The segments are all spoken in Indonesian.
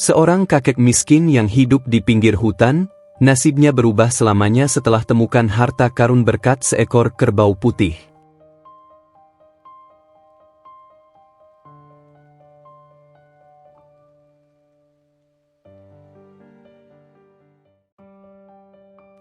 Seorang kakek miskin yang hidup di pinggir hutan, nasibnya berubah selamanya setelah temukan harta karun berkat seekor kerbau putih.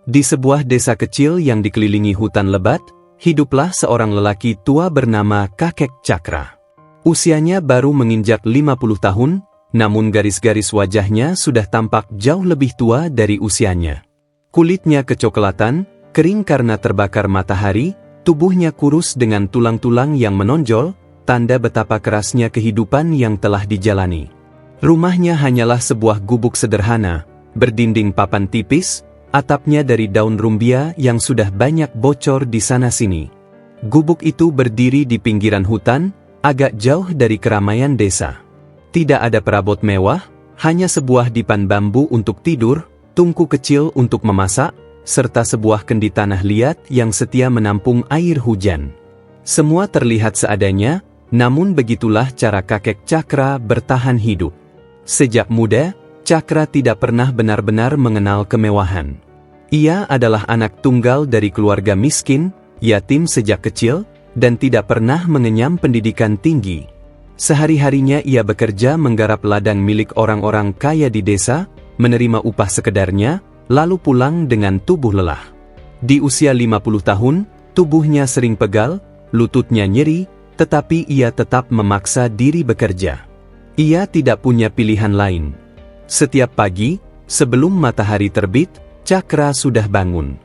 Di sebuah desa kecil yang dikelilingi hutan lebat, hiduplah seorang lelaki tua bernama Kakek Cakra. Usianya baru menginjak 50 tahun, namun garis-garis wajahnya sudah tampak jauh lebih tua dari usianya. Kulitnya kecoklatan, kering karena terbakar matahari, tubuhnya kurus dengan tulang-tulang yang menonjol, tanda betapa kerasnya kehidupan yang telah dijalani. Rumahnya hanyalah sebuah gubuk sederhana, berdinding papan tipis, atapnya dari daun rumbia yang sudah banyak bocor di sana-sini. Gubuk itu berdiri di pinggiran hutan, agak jauh dari keramaian desa. Tidak ada perabot mewah, hanya sebuah dipan bambu untuk tidur, tungku kecil untuk memasak, serta sebuah kendi tanah liat yang setia menampung air hujan. Semua terlihat seadanya, namun begitulah cara Kakek Cakra bertahan hidup. Sejak muda, Cakra tidak pernah benar-benar mengenal kemewahan. Ia adalah anak tunggal dari keluarga miskin, yatim sejak kecil, dan tidak pernah mengenyam pendidikan tinggi. Sehari-harinya ia bekerja menggarap ladang milik orang-orang kaya di desa, menerima upah sekedarnya, lalu pulang dengan tubuh lelah. Di usia 50 tahun, tubuhnya sering pegal, lututnya nyeri, tetapi ia tetap memaksa diri bekerja. Ia tidak punya pilihan lain. Setiap pagi, sebelum matahari terbit, Cakra sudah bangun.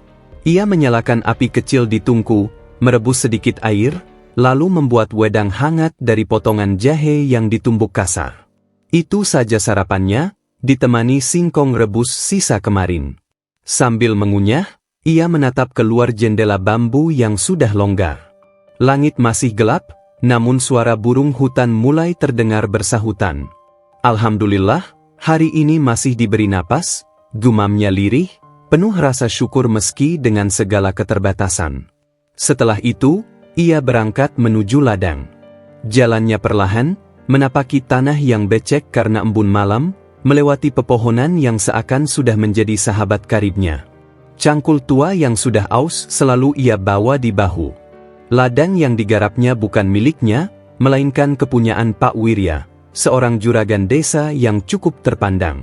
Ia menyalakan api kecil di tungku, merebus sedikit air, lalu membuat wedang hangat dari potongan jahe yang ditumbuk kasar. Itu saja sarapannya, ditemani singkong rebus sisa kemarin. Sambil mengunyah, ia menatap keluar jendela bambu yang sudah longgar. Langit masih gelap, namun suara burung hutan mulai terdengar bersahutan. Alhamdulillah, hari ini masih diberi napas, gumamnya lirih, penuh rasa syukur meski dengan segala keterbatasan. Setelah itu, ia berangkat menuju ladang. Jalannya perlahan, menapaki tanah yang becek karena embun malam, melewati pepohonan yang seakan sudah menjadi sahabat karibnya. Cangkul tua yang sudah aus selalu ia bawa di bahu. Ladang yang digarapnya bukan miliknya, melainkan kepunyaan Pak Wirya, seorang juragan desa yang cukup terpandang.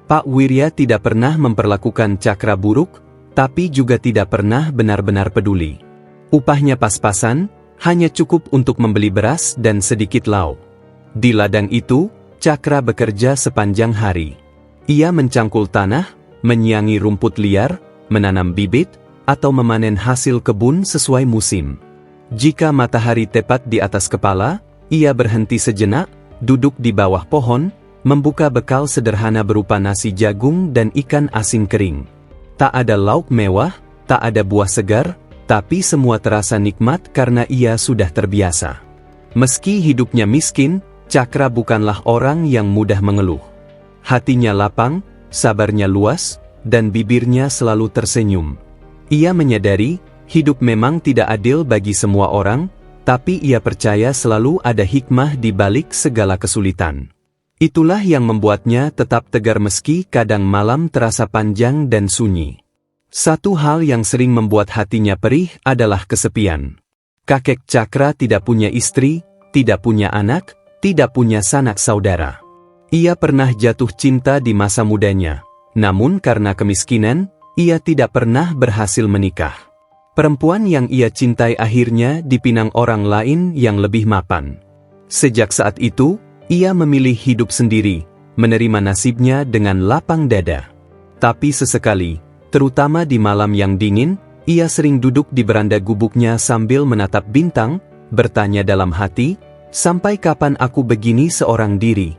Pak Wirya tidak pernah memperlakukan Cakra buruk, tapi juga tidak pernah benar-benar peduli. Upahnya pas-pasan, hanya cukup untuk membeli beras dan sedikit lauk. Di ladang itu, Cakra bekerja sepanjang hari. Ia mencangkul tanah, menyiangi rumput liar, menanam bibit, atau memanen hasil kebun sesuai musim. Jika matahari tepat di atas kepala, ia berhenti sejenak, duduk di bawah pohon, membuka bekal sederhana berupa nasi jagung dan ikan asin kering. Tak ada lauk mewah, tak ada buah segar, tapi semua terasa nikmat karena ia sudah terbiasa. Meski hidupnya miskin, Cakra bukanlah orang yang mudah mengeluh. Hatinya lapang, sabarnya luas, dan bibirnya selalu tersenyum. Ia menyadari, hidup memang tidak adil bagi semua orang, tapi ia percaya selalu ada hikmah di balik segala kesulitan. Itulah yang membuatnya tetap tegar meski kadang malam terasa panjang dan sunyi. Satu hal yang sering membuat hatinya perih adalah kesepian. Kakek Cakra tidak punya istri, tidak punya anak, tidak punya sanak saudara. Ia pernah jatuh cinta di masa mudanya, namun karena kemiskinan, ia tidak pernah berhasil menikah. Perempuan yang ia cintai akhirnya dipinang orang lain yang lebih mapan. Sejak saat itu, ia memilih hidup sendiri, menerima nasibnya dengan lapang dada. Tapi sesekali, terutama di malam yang dingin, ia sering duduk di beranda gubuknya sambil menatap bintang, bertanya dalam hati, sampai kapan aku begini seorang diri?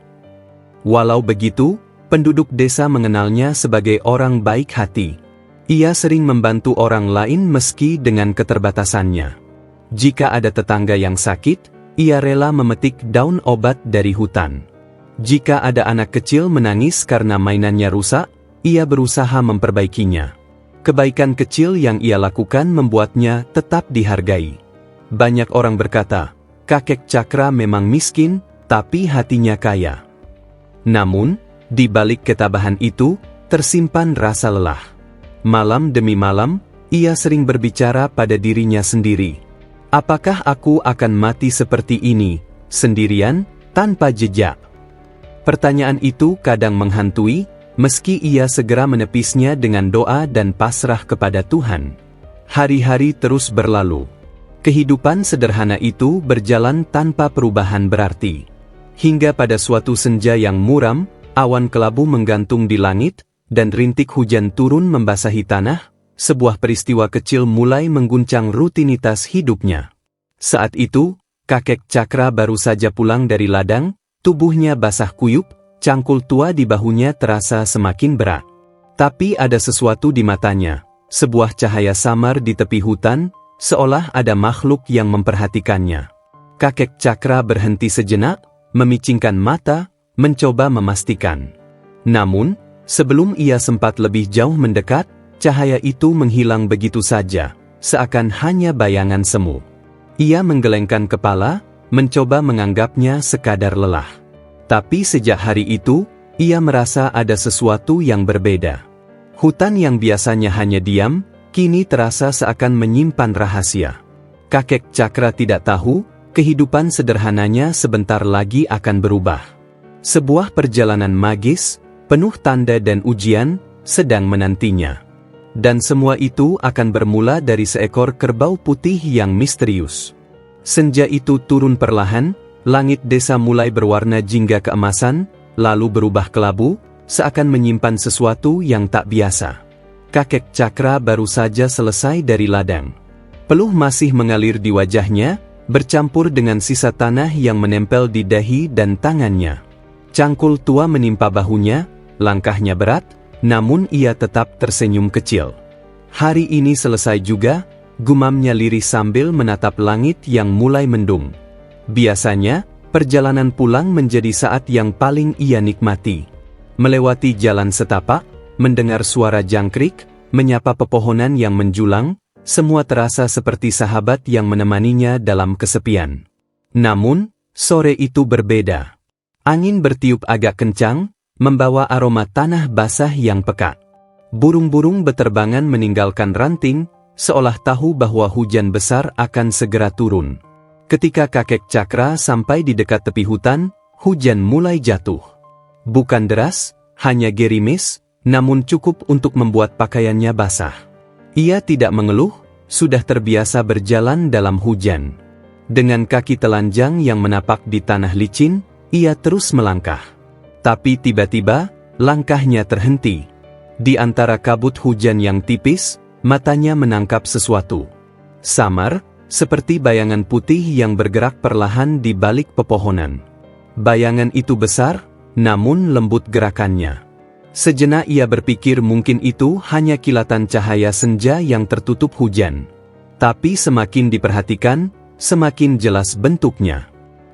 Walau begitu, penduduk desa mengenalnya sebagai orang baik hati. Ia sering membantu orang lain meski dengan keterbatasannya. Jika ada tetangga yang sakit, ia rela memetik daun obat dari hutan. Jika ada anak kecil menangis karena mainannya rusak, ia berusaha memperbaikinya. Kebaikan kecil yang ia lakukan membuatnya tetap dihargai. Banyak orang berkata, Kakek Cakra memang miskin, tapi hatinya kaya. Namun, Di balik ketabahan itu, tersimpan rasa lelah. Malam demi malam, ia sering berbicara pada dirinya sendiri. Apakah aku akan mati seperti ini, sendirian, tanpa jejak? Pertanyaan itu kadang menghantui, meski ia segera menepisnya dengan doa dan pasrah kepada Tuhan. Hari-hari terus berlalu. Kehidupan sederhana itu berjalan tanpa perubahan berarti. Hingga pada suatu senja yang muram, awan kelabu menggantung di langit, dan rintik hujan turun membasahi tanah, sebuah peristiwa kecil mulai mengguncang rutinitas hidupnya. Saat itu, kakek Cakra baru saja pulang dari ladang, tubuhnya basah kuyup, cangkul tua di bahunya terasa semakin berat. Tapi ada sesuatu di matanya, sebuah cahaya samar di tepi hutan, seolah ada makhluk yang memperhatikannya. Kakek Cakra berhenti sejenak, memicingkan mata, mencoba memastikan. Namun, sebelum ia sempat lebih jauh mendekat, cahaya itu menghilang begitu saja, seakan hanya bayangan semu. Ia menggelengkan kepala, mencoba menganggapnya sekadar lelah. Tapi sejak hari itu, ia merasa ada sesuatu yang berbeda. Hutan yang biasanya hanya diam, kini terasa seakan menyimpan rahasia. Kakek Cakra tidak tahu, kehidupan sederhananya sebentar lagi akan berubah. Sebuah perjalanan magis, penuh tanda dan ujian, sedang menantinya. Dan semua itu akan bermula dari seekor kerbau putih yang misterius. Senja itu turun perlahan, langit desa mulai berwarna jingga keemasan, lalu berubah kelabu, seakan menyimpan sesuatu yang tak biasa. Kakek Cakra baru saja selesai dari ladang. Peluh masih mengalir di wajahnya, bercampur dengan sisa tanah yang menempel di dahi dan tangannya. Cangkul tua menimpa bahunya, langkahnya berat, namun ia tetap tersenyum kecil. Hari ini selesai juga, gumamnya lirih sambil menatap langit yang mulai mendung. Biasanya, perjalanan pulang menjadi saat yang paling ia nikmati. Melewati jalan setapak, mendengar suara jangkrik, menyapa pepohonan yang menjulang, semua terasa seperti sahabat yang menemaninya dalam kesepian. Namun, sore itu berbeda. Angin bertiup agak kencang, membawa aroma tanah basah yang pekat. Burung-burung beterbangan meninggalkan ranting, seolah tahu bahwa hujan besar akan segera turun. Ketika kakek Cakra sampai di dekat tepi hutan, hujan mulai jatuh. Bukan deras, hanya gerimis, namun cukup untuk membuat pakaiannya basah. Ia tidak mengeluh, sudah terbiasa berjalan dalam hujan. Dengan kaki telanjang yang menapak di tanah licin, ia terus melangkah. Tapi tiba-tiba, langkahnya terhenti. Di antara kabut hujan yang tipis, matanya menangkap sesuatu. Samar, seperti bayangan putih yang bergerak perlahan di balik pepohonan. Bayangan itu besar, namun lembut gerakannya. Sejenak ia berpikir mungkin itu hanya kilatan cahaya senja yang tertutup hujan. Tapi semakin diperhatikan, semakin jelas bentuknya.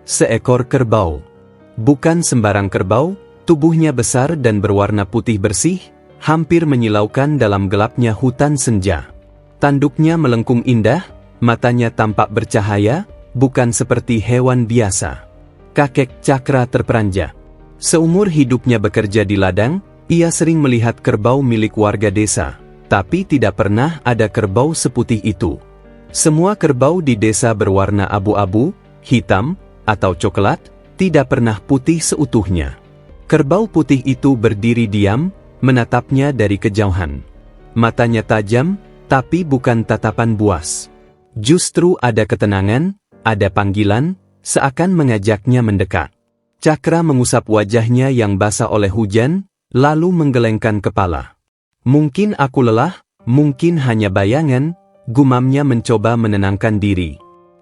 Seekor kerbau. Bukan sembarang kerbau, tubuhnya besar dan berwarna putih bersih, hampir menyilaukan dalam gelapnya hutan senja. Tanduknya melengkung indah, matanya tampak bercahaya, bukan seperti hewan biasa. Kakek Cakra terperanjat. Seumur hidupnya bekerja di ladang, ia sering melihat kerbau milik warga desa, tapi tidak pernah ada kerbau seputih itu. Semua kerbau di desa berwarna abu-abu, hitam, atau coklat, tidak pernah putih seutuhnya. Kerbau putih itu berdiri diam, menatapnya dari kejauhan. Matanya tajam, tapi bukan tatapan buas. Justru ada ketenangan, ada panggilan, seakan mengajaknya mendekat. Cakra mengusap wajahnya yang basah oleh hujan, lalu menggelengkan kepala. Mungkin aku lelah, mungkin hanya bayangan, gumamnya mencoba menenangkan diri.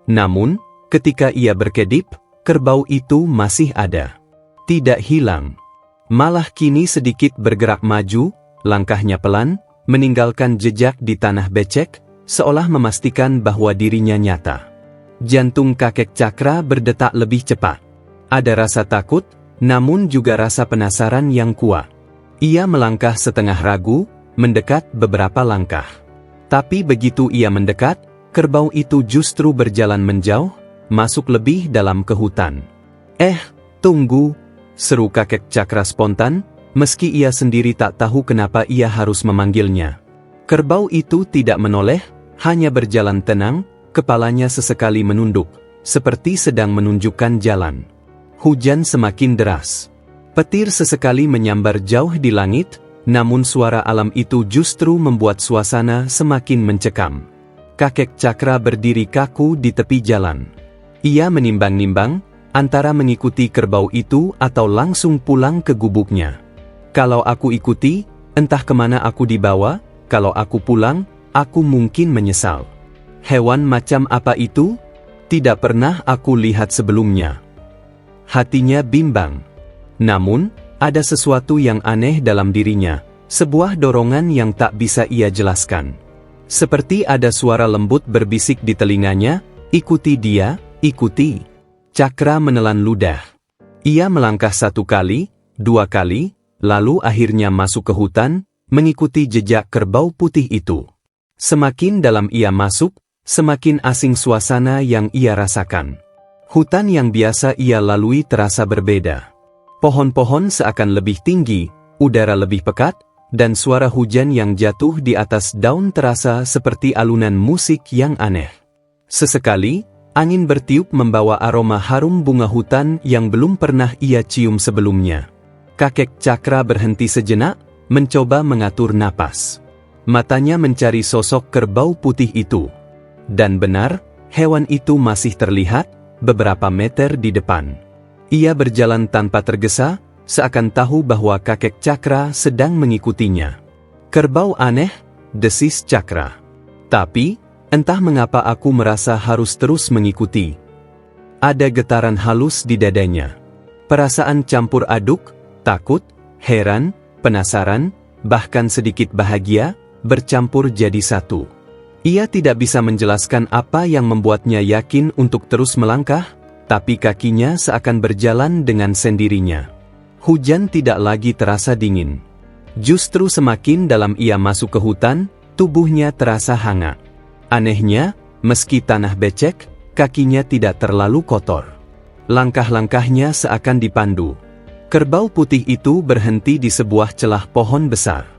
Namun, ketika ia berkedip, kerbau itu masih ada. Tidak hilang. Malah kini sedikit bergerak maju, langkahnya pelan, meninggalkan jejak di tanah becek, seolah memastikan bahwa dirinya nyata. Jantung kakek Cakra berdetak lebih cepat. Ada rasa takut, namun juga rasa penasaran yang kuat. Ia melangkah setengah ragu, mendekat beberapa langkah. Tapi begitu ia mendekat, kerbau itu justru berjalan menjauh, masuk lebih dalam ke hutan. Tunggu, seru kakek Cakra spontan, meski ia sendiri tak tahu kenapa ia harus memanggilnya. Kerbau itu tidak menoleh, hanya berjalan tenang, kepalanya sesekali menunduk, seperti sedang menunjukkan jalan. Hujan semakin deras. Petir sesekali menyambar jauh di langit, namun suara alam itu justru membuat suasana semakin mencekam. Kakek Cakra berdiri kaku di tepi jalan. Ia menimbang-nimbang, antara mengikuti kerbau itu atau langsung pulang ke gubuknya. Kalau aku ikuti, entah kemana aku dibawa, kalau aku pulang, aku mungkin menyesal. Hewan macam apa itu? Tidak pernah aku lihat sebelumnya. Hatinya bimbang. Namun, ada sesuatu yang aneh dalam dirinya, sebuah dorongan yang tak bisa ia jelaskan. Seperti ada suara lembut berbisik di telinganya, "Ikuti dia, ikuti." Cakra menelan ludah. Ia melangkah 1 kali, 2 kali, lalu akhirnya masuk ke hutan, mengikuti jejak kerbau putih itu. Semakin dalam ia masuk, semakin asing suasana yang ia rasakan. Hutan yang biasa ia lalui terasa berbeda. Pohon-pohon seakan lebih tinggi, udara lebih pekat, dan suara hujan yang jatuh di atas daun terasa seperti alunan musik yang aneh. Sesekali, angin bertiup membawa aroma harum bunga hutan yang belum pernah ia cium sebelumnya. Kakek Cakra berhenti sejenak, mencoba mengatur napas. Matanya mencari sosok kerbau putih itu. Dan benar, hewan itu masih terlihat, beberapa meter di depan. Ia berjalan tanpa tergesa, seakan tahu bahwa kakek Cakra sedang mengikutinya. "Kerbau aneh," desis Cakra. "Tapi, entah mengapa aku merasa harus terus mengikuti." Ada getaran halus di dadanya. Perasaan campur aduk, takut, heran, penasaran, bahkan sedikit bahagia, bercampur jadi satu. Ia tidak bisa menjelaskan apa yang membuatnya yakin untuk terus melangkah, tapi kakinya seakan berjalan dengan sendirinya. Hujan tidak lagi terasa dingin. Justru semakin dalam ia masuk ke hutan, tubuhnya terasa hangat. Anehnya, meski tanah becek, kakinya tidak terlalu kotor. Langkah-langkahnya seakan dipandu. Kerbau putih itu berhenti di sebuah celah pohon besar.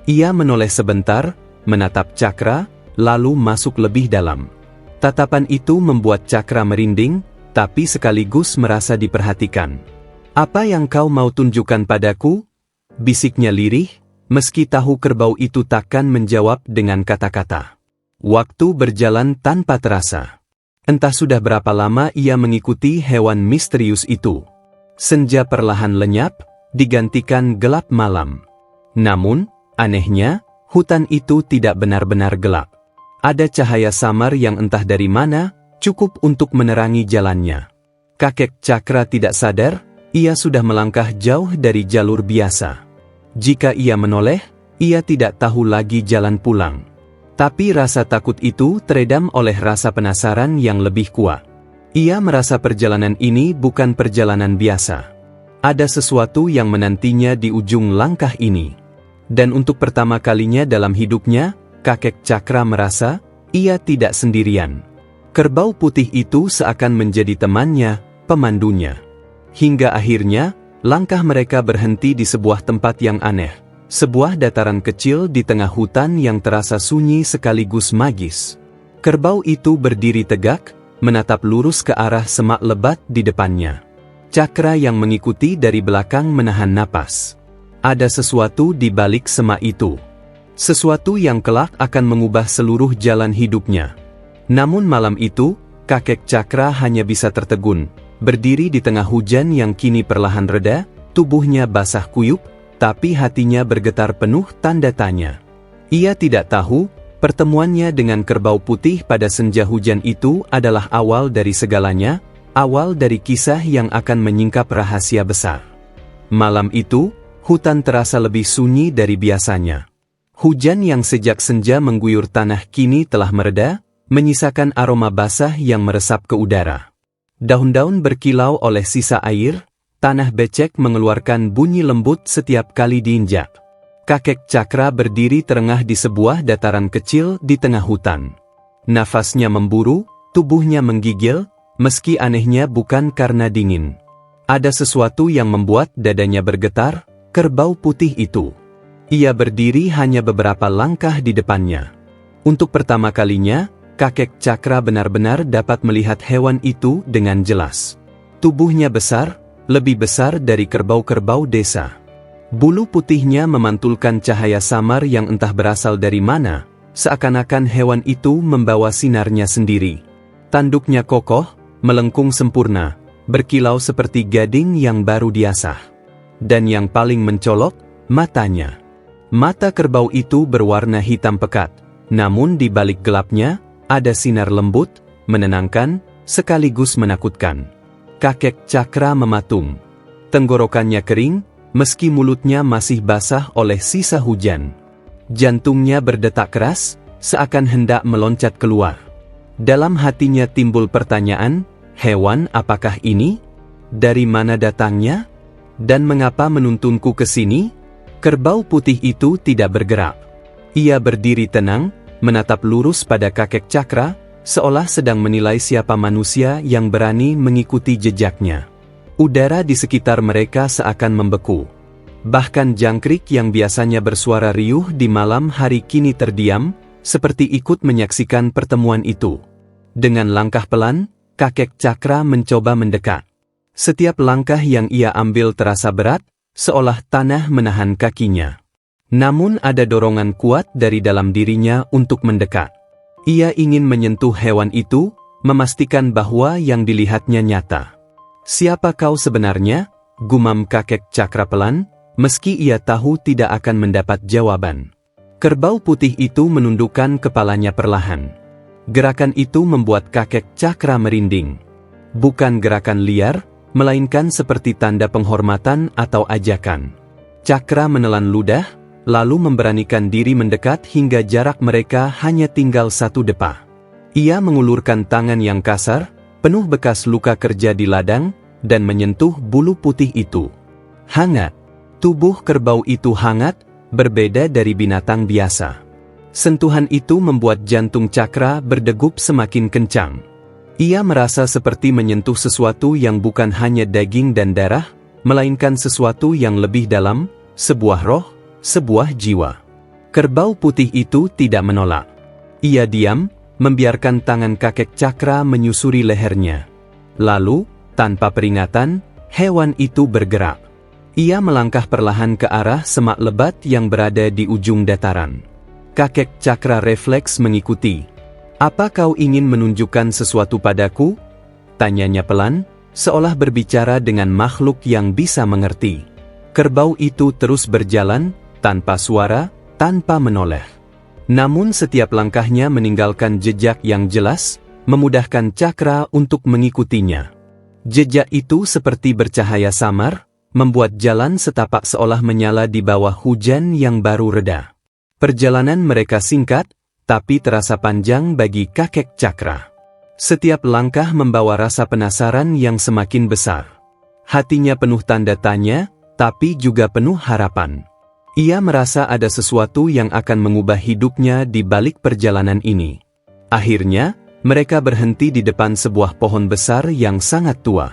Ia menoleh sebentar, menatap Cakra, lalu masuk lebih dalam. Tatapan itu membuat Cakra merinding, tapi sekaligus merasa diperhatikan. "Apa yang kau mau tunjukkan padaku?" bisiknya lirih, meski tahu kerbau itu takkan menjawab dengan kata-kata. Waktu berjalan tanpa terasa. Entah sudah berapa lama ia mengikuti hewan misterius itu. Senja perlahan lenyap, digantikan gelap malam. Namun, anehnya, hutan itu tidak benar-benar gelap. Ada cahaya samar yang entah dari mana, cukup untuk menerangi jalannya. Kakek Cakra tidak sadar, ia sudah melangkah jauh dari jalur biasa. Jika ia menoleh, ia tidak tahu lagi jalan pulang. Tapi rasa takut itu teredam oleh rasa penasaran yang lebih kuat. Ia merasa perjalanan ini bukan perjalanan biasa. Ada sesuatu yang menantinya di ujung langkah ini. Dan untuk pertama kalinya dalam hidupnya, kakek Cakra merasa, ia tidak sendirian. Kerbau putih itu seakan menjadi temannya, pemandunya. Hingga akhirnya, langkah mereka berhenti di sebuah tempat yang aneh. Sebuah dataran kecil di tengah hutan yang terasa sunyi sekaligus magis. Kerbau itu berdiri tegak, menatap lurus ke arah semak lebat di depannya. Cakra yang mengikuti dari belakang menahan napas. Ada sesuatu di balik semak itu. Sesuatu yang kelak akan mengubah seluruh jalan hidupnya. Namun malam itu, kakek Cakra hanya bisa tertegun, berdiri di tengah hujan yang kini perlahan reda, tubuhnya basah kuyup, tapi hatinya bergetar penuh tanda tanya. Ia tidak tahu, pertemuannya dengan kerbau putih pada senja hujan itu adalah awal dari segalanya, awal dari kisah yang akan menyingkap rahasia besar. Malam itu, hutan terasa lebih sunyi dari biasanya. Hujan yang sejak senja mengguyur tanah kini telah mereda, menyisakan aroma basah yang meresap ke udara. Daun-daun berkilau oleh sisa air, tanah becek mengeluarkan bunyi lembut setiap kali diinjak. Kakek Cakra berdiri terengah di sebuah dataran kecil di tengah hutan. Nafasnya memburu, tubuhnya menggigil, meski anehnya bukan karena dingin. Ada sesuatu yang membuat dadanya bergetar, kerbau putih itu. Ia berdiri hanya beberapa langkah di depannya. Untuk pertama kalinya, kakek Cakra benar-benar dapat melihat hewan itu dengan jelas. Tubuhnya besar, lebih besar dari kerbau-kerbau desa. Bulu putihnya memantulkan cahaya samar yang entah berasal dari mana, seakan-akan hewan itu membawa sinarnya sendiri. Tanduknya kokoh, melengkung sempurna, berkilau seperti gading yang baru diasah. Dan yang paling mencolok, matanya. Mata kerbau itu berwarna hitam pekat, namun di balik gelapnya, ada sinar lembut, menenangkan, sekaligus menakutkan. Kakek Cakra mematung. Tenggorokannya kering, meski mulutnya masih basah oleh sisa hujan. Jantungnya berdetak keras, seakan hendak meloncat keluar. Dalam hatinya timbul pertanyaan, hewan apakah ini? Dari mana datangnya? Dan mengapa menuntunku ke sini? Kerbau putih itu tidak bergerak. Ia berdiri tenang, menatap lurus pada kakek Cakra, seolah sedang menilai siapa manusia yang berani mengikuti jejaknya. Udara di sekitar mereka seakan membeku. Bahkan jangkrik yang biasanya bersuara riuh di malam hari kini terdiam, seperti ikut menyaksikan pertemuan itu. Dengan langkah pelan, kakek Cakra mencoba mendekat. Setiap langkah yang ia ambil terasa berat, seolah tanah menahan kakinya. Namun ada dorongan kuat dari dalam dirinya untuk mendekat. Ia ingin menyentuh hewan itu, memastikan bahwa yang dilihatnya nyata. "Siapa kau sebenarnya?" gumam kakek Cakra pelan, meski ia tahu tidak akan mendapat jawaban. Kerbau putih itu menundukkan kepalanya perlahan. Gerakan itu membuat kakek Cakra merinding. Bukan gerakan liar, melainkan seperti tanda penghormatan atau ajakan. Cakra menelan ludah, lalu memberanikan diri mendekat hingga jarak mereka hanya tinggal 1 depa. Ia mengulurkan tangan yang kasar, penuh bekas luka kerja di ladang, dan menyentuh bulu putih itu. Hangat. Tubuh kerbau itu hangat, berbeda dari binatang biasa. Sentuhan itu membuat jantung Cakra berdegup semakin kencang. Ia merasa seperti menyentuh sesuatu yang bukan hanya daging dan darah, melainkan sesuatu yang lebih dalam, sebuah roh, sebuah jiwa. Kerbau putih itu tidak menolak. Ia diam, membiarkan tangan kakek Cakra menyusuri lehernya. Lalu, tanpa peringatan, hewan itu bergerak. Ia melangkah perlahan ke arah semak lebat yang berada di ujung dataran. Kakek Cakra refleks mengikuti. "Apa kau ingin menunjukkan sesuatu padaku?" tanyanya pelan, seolah berbicara dengan makhluk yang bisa mengerti. Kerbau itu terus berjalan, tanpa suara, tanpa menoleh. Namun setiap langkahnya meninggalkan jejak yang jelas, memudahkan Cakra untuk mengikutinya. Jejak itu seperti bercahaya samar, membuat jalan setapak seolah menyala di bawah hujan yang baru reda. Perjalanan mereka singkat, tapi terasa panjang bagi kakek Cakra. Setiap langkah membawa rasa penasaran yang semakin besar. Hatinya penuh tanda tanya, tapi juga penuh harapan. Ia merasa ada sesuatu yang akan mengubah hidupnya di balik perjalanan ini. Akhirnya, mereka berhenti di depan sebuah pohon besar yang sangat tua.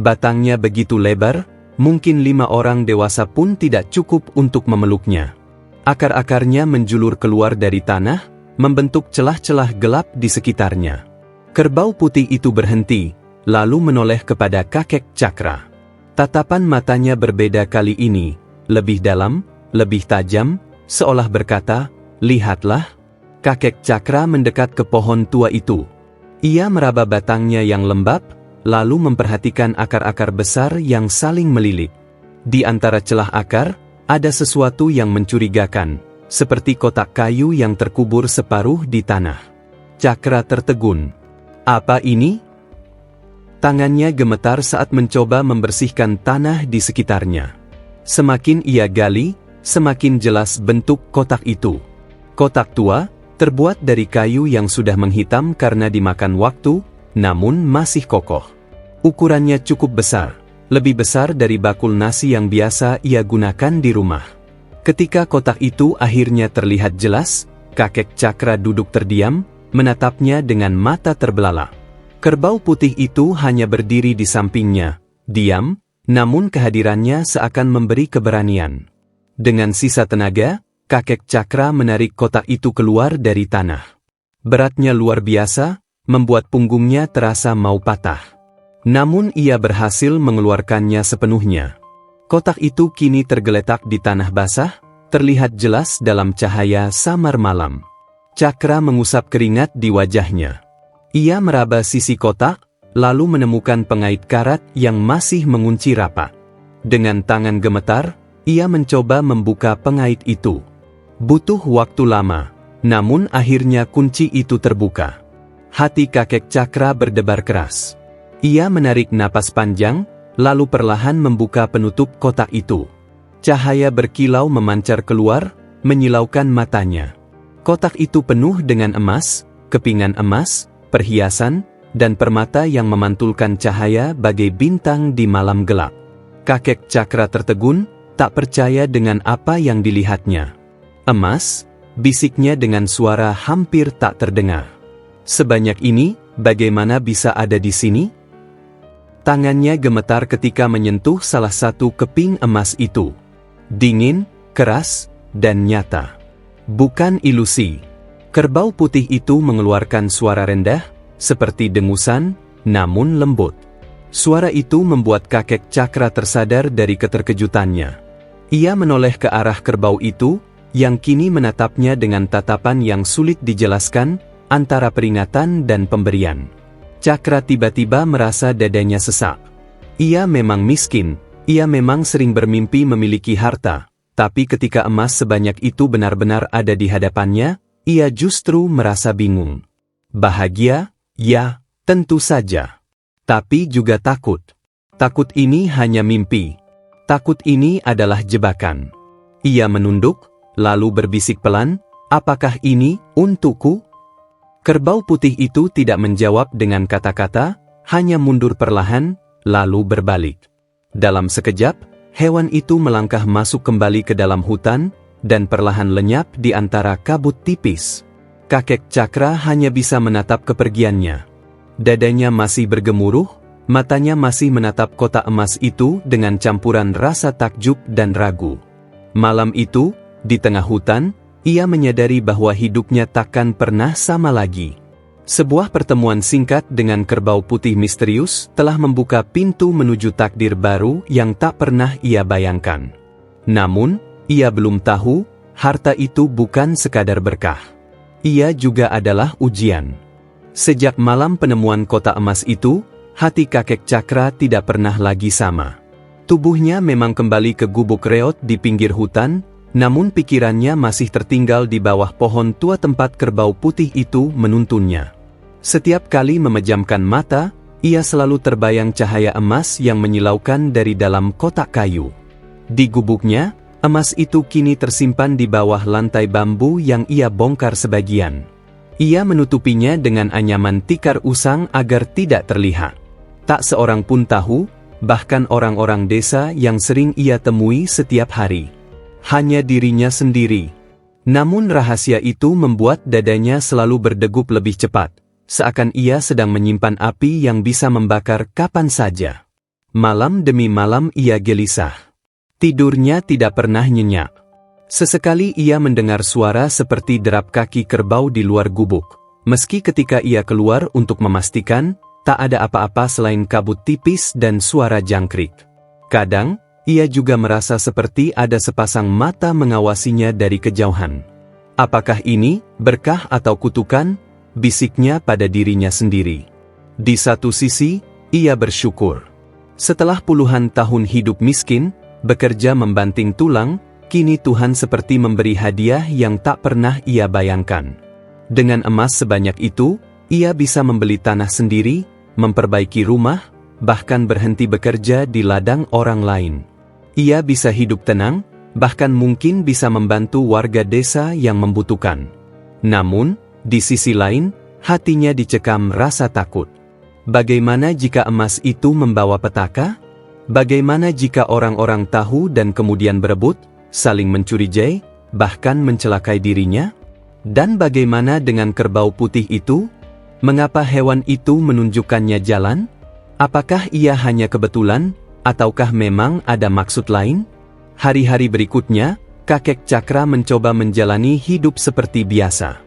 Batangnya begitu lebar, mungkin 5 orang dewasa pun tidak cukup untuk memeluknya. Akar-akarnya menjulur keluar dari tanah, membentuk celah-celah gelap di sekitarnya. Kerbau putih itu berhenti, lalu menoleh kepada kakek Cakra. Tatapan matanya berbeda kali ini, lebih dalam, lebih tajam, seolah berkata, "Lihatlah." Kakek Cakra mendekat ke pohon tua itu. Ia meraba batangnya yang lembab, lalu memperhatikan akar-akar besar yang saling melilit. Di antara celah akar, ada sesuatu yang mencurigakan, seperti kotak kayu yang terkubur separuh di tanah. Cakra tertegun. "Apa ini?" Tangannya gemetar saat mencoba membersihkan tanah di sekitarnya. Semakin ia gali, semakin jelas bentuk kotak itu. Kotak tua, terbuat dari kayu yang sudah menghitam karena dimakan waktu, namun masih kokoh. Ukurannya cukup besar, lebih besar dari bakul nasi yang biasa ia gunakan di rumah. Ketika kotak itu akhirnya terlihat jelas, kakek Cakra duduk terdiam, menatapnya dengan mata terbelalak. Kerbau putih itu hanya berdiri di sampingnya, diam, namun kehadirannya seakan memberi keberanian. Dengan sisa tenaga, kakek Cakra menarik kotak itu keluar dari tanah. Beratnya luar biasa, membuat punggungnya terasa mau patah. Namun ia berhasil mengeluarkannya sepenuhnya. Kotak itu kini tergeletak di tanah basah, terlihat jelas dalam cahaya samar malam. Cakra mengusap keringat di wajahnya. Ia meraba sisi kotak, lalu menemukan pengait karat yang masih mengunci rapat. Dengan tangan gemetar, ia mencoba membuka pengait itu. Butuh waktu lama, namun akhirnya kunci itu terbuka. Hati kakek Cakra berdebar keras. Ia menarik napas panjang, lalu perlahan membuka penutup kotak itu. Cahaya berkilau memancar keluar, menyilaukan matanya. Kotak itu penuh dengan emas, kepingan emas, perhiasan, dan permata yang memantulkan cahaya bagai bintang di malam gelap. Kakek Cakra tertegun, tak percaya dengan apa yang dilihatnya. Emas, bisiknya dengan suara hampir tak terdengar. Sebanyak ini, bagaimana bisa ada di sini? Tangannya gemetar ketika menyentuh salah satu keping emas itu. Dingin, keras, dan nyata. Bukan ilusi. Kerbau putih itu mengeluarkan suara rendah, seperti dengusan, namun lembut. Suara itu membuat kakek Cakra tersadar dari keterkejutannya. Ia menoleh ke arah kerbau itu, yang kini menatapnya dengan tatapan yang sulit dijelaskan, antara peringatan dan pemberian. Cakra tiba-tiba merasa dadanya sesak. Ia memang miskin, ia memang sering bermimpi memiliki harta. Tapi ketika emas sebanyak itu benar-benar ada di hadapannya, ia justru merasa bingung. Bahagia, ya, tentu saja. Tapi juga takut. Takut ini hanya mimpi. Takut ini adalah jebakan. Ia menunduk, lalu berbisik pelan, "Apakah ini untukku?" Kerbau putih itu tidak menjawab dengan kata-kata, hanya mundur perlahan, lalu berbalik. Dalam sekejap, hewan itu melangkah masuk kembali ke dalam hutan, dan perlahan lenyap di antara kabut tipis. Kakek Cakra hanya bisa menatap kepergiannya. Dadanya masih bergemuruh, matanya masih menatap kotak emas itu dengan campuran rasa takjub dan ragu. Malam itu, di tengah hutan, ia menyadari bahwa hidupnya takkan pernah sama lagi. Sebuah pertemuan singkat dengan kerbau putih misterius telah membuka pintu menuju takdir baru yang tak pernah ia bayangkan. Namun, ia belum tahu, harta itu bukan sekadar berkah. Ia juga adalah ujian. Sejak malam penemuan kotak emas itu, hati kakek Cakra tidak pernah lagi sama. Tubuhnya memang kembali ke gubuk reot di pinggir hutan, namun pikirannya masih tertinggal di bawah pohon tua tempat kerbau putih itu menuntunnya. Setiap kali memejamkan mata, ia selalu terbayang cahaya emas yang menyilaukan dari dalam kotak kayu. Di gubuknya, emas itu kini tersimpan di bawah lantai bambu yang ia bongkar sebagian. Ia menutupinya dengan anyaman tikar usang agar tidak terlihat. Tak seorang pun tahu, bahkan orang-orang desa yang sering ia temui setiap hari. Hanya dirinya sendiri. Namun rahasia itu membuat dadanya selalu berdegup lebih cepat, seakan ia sedang menyimpan api yang bisa membakar kapan saja. Malam demi malam ia gelisah. Tidurnya tidak pernah nyenyak. Sesekali ia mendengar suara seperti derap kaki kerbau di luar gubuk. Meski ketika ia keluar untuk memastikan, tak ada apa-apa selain kabut tipis dan suara jangkrik. Kadang, ia juga merasa seperti ada sepasang mata mengawasinya dari kejauhan. Apakah ini berkah atau kutukan? Bisiknya pada dirinya sendiri. Di satu sisi, ia bersyukur. Setelah puluhan tahun hidup miskin, bekerja membanting tulang, kini Tuhan seperti memberi hadiah yang tak pernah ia bayangkan. Dengan emas sebanyak itu, ia bisa membeli tanah sendiri, memperbaiki rumah, bahkan berhenti bekerja di ladang orang lain. Ia bisa hidup tenang, bahkan mungkin bisa membantu warga desa yang membutuhkan. Namun, di sisi lain, hatinya dicekam rasa takut. Bagaimana jika emas itu membawa petaka? Bagaimana jika orang-orang tahu dan kemudian berebut, saling mencurigai, bahkan mencelakai dirinya? Dan bagaimana dengan kerbau putih itu? Mengapa hewan itu menunjukkannya jalan? Apakah ia hanya kebetulan, Ataukah memang ada maksud lain? Hari-hari berikutnya, kakek Cakra mencoba menjalani hidup seperti biasa.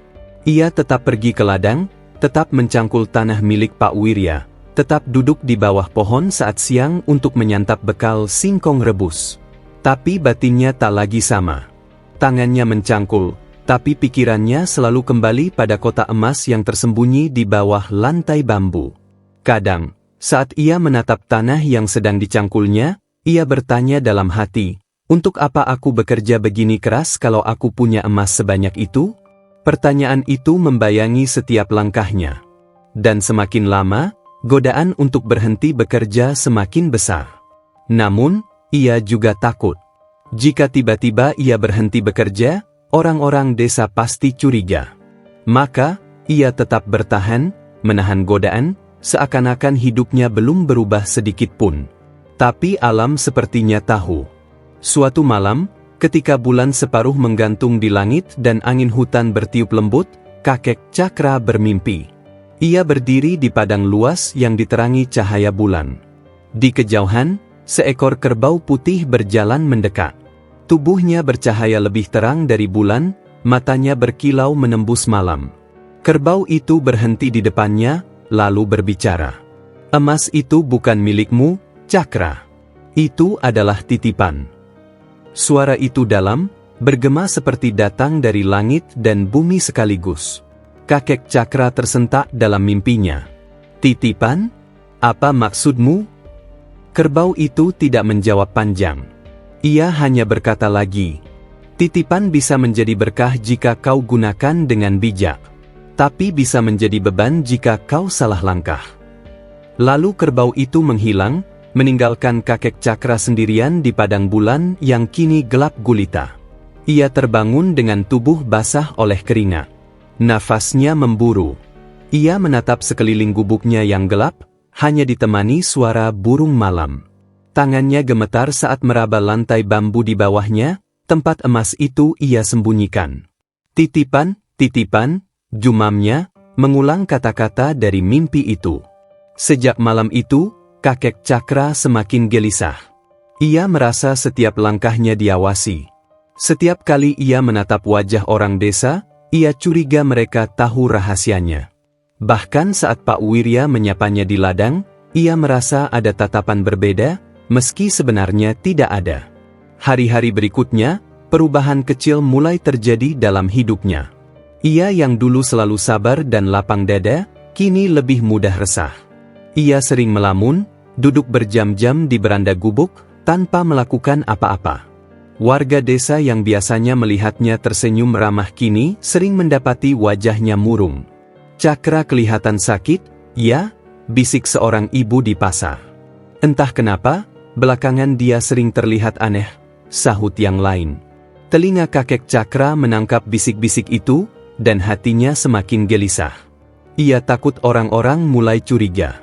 Ia tetap pergi ke ladang, tetap mencangkul tanah milik Pak Wirya, tetap duduk di bawah pohon saat siang untuk menyantap bekal singkong rebus. Tapi batinnya tak lagi sama. Tangannya mencangkul, tapi pikirannya selalu kembali pada kotak emas yang tersembunyi di bawah lantai bambu. Kadang, saat ia menatap tanah yang sedang dicangkulnya, ia bertanya dalam hati, "Untuk apa aku bekerja begini keras kalau aku punya emas sebanyak itu?" Pertanyaan itu membayangi setiap langkahnya. Dan semakin lama, godaan untuk berhenti bekerja semakin besar. Namun, ia juga takut. Jika tiba-tiba ia berhenti bekerja, orang-orang desa pasti curiga. Maka, ia tetap bertahan, menahan godaan, seakan-akan hidupnya belum berubah sedikit pun. Tapi alam sepertinya tahu. Suatu malam, ketika bulan separuh menggantung di langit dan angin hutan bertiup lembut, kakek Cakra bermimpi. Ia berdiri di padang luas yang diterangi cahaya bulan. Di kejauhan, seekor kerbau putih berjalan mendekat. Tubuhnya bercahaya lebih terang dari bulan, matanya berkilau menembus malam. Kerbau itu berhenti di depannya, lalu berbicara. "Emas itu bukan milikmu, Cakra. Itu adalah titipan." Suara itu dalam, bergema seperti datang dari langit dan bumi sekaligus. Kakek Cakra tersentak dalam mimpinya. "Titipan? Apa maksudmu?" Kerbau itu tidak menjawab panjang. Ia hanya berkata lagi, "Titipan bisa menjadi berkah jika kau gunakan dengan bijak. Tapi bisa menjadi beban jika kau salah langkah." Lalu kerbau itu menghilang, meninggalkan kakek Cakra sendirian di padang bulan yang kini gelap gulita. Ia terbangun dengan tubuh basah oleh keringat. Nafasnya memburu. Ia menatap sekeliling gubuknya yang gelap, hanya ditemani suara burung malam. Tangannya gemetar saat meraba lantai bambu di bawahnya, tempat emas itu ia sembunyikan. "Titipan, titipan," jumamnya, mengulang kata-kata dari mimpi itu. Sejak malam itu, kakek Cakra semakin gelisah. Ia merasa setiap langkahnya diawasi. Setiap kali ia menatap wajah orang desa, ia curiga mereka tahu rahasianya. Bahkan saat Pak Wirya menyapanya di ladang, ia merasa ada tatapan berbeda, meski sebenarnya tidak ada. Hari-hari berikutnya, perubahan kecil mulai terjadi dalam hidupnya. Ia yang dulu selalu sabar dan lapang dada, kini lebih mudah resah. Ia sering melamun, duduk berjam-jam di beranda gubuk, tanpa melakukan apa-apa. Warga desa yang biasanya melihatnya tersenyum ramah kini sering mendapati wajahnya murung. "Cakra kelihatan sakit, ya?" bisik seorang ibu di pasar. "Entah kenapa, belakangan dia sering terlihat aneh," sahut yang lain. Telinga kakek Cakra menangkap bisik-bisik itu, dan hatinya semakin gelisah. Ia takut orang-orang mulai curiga.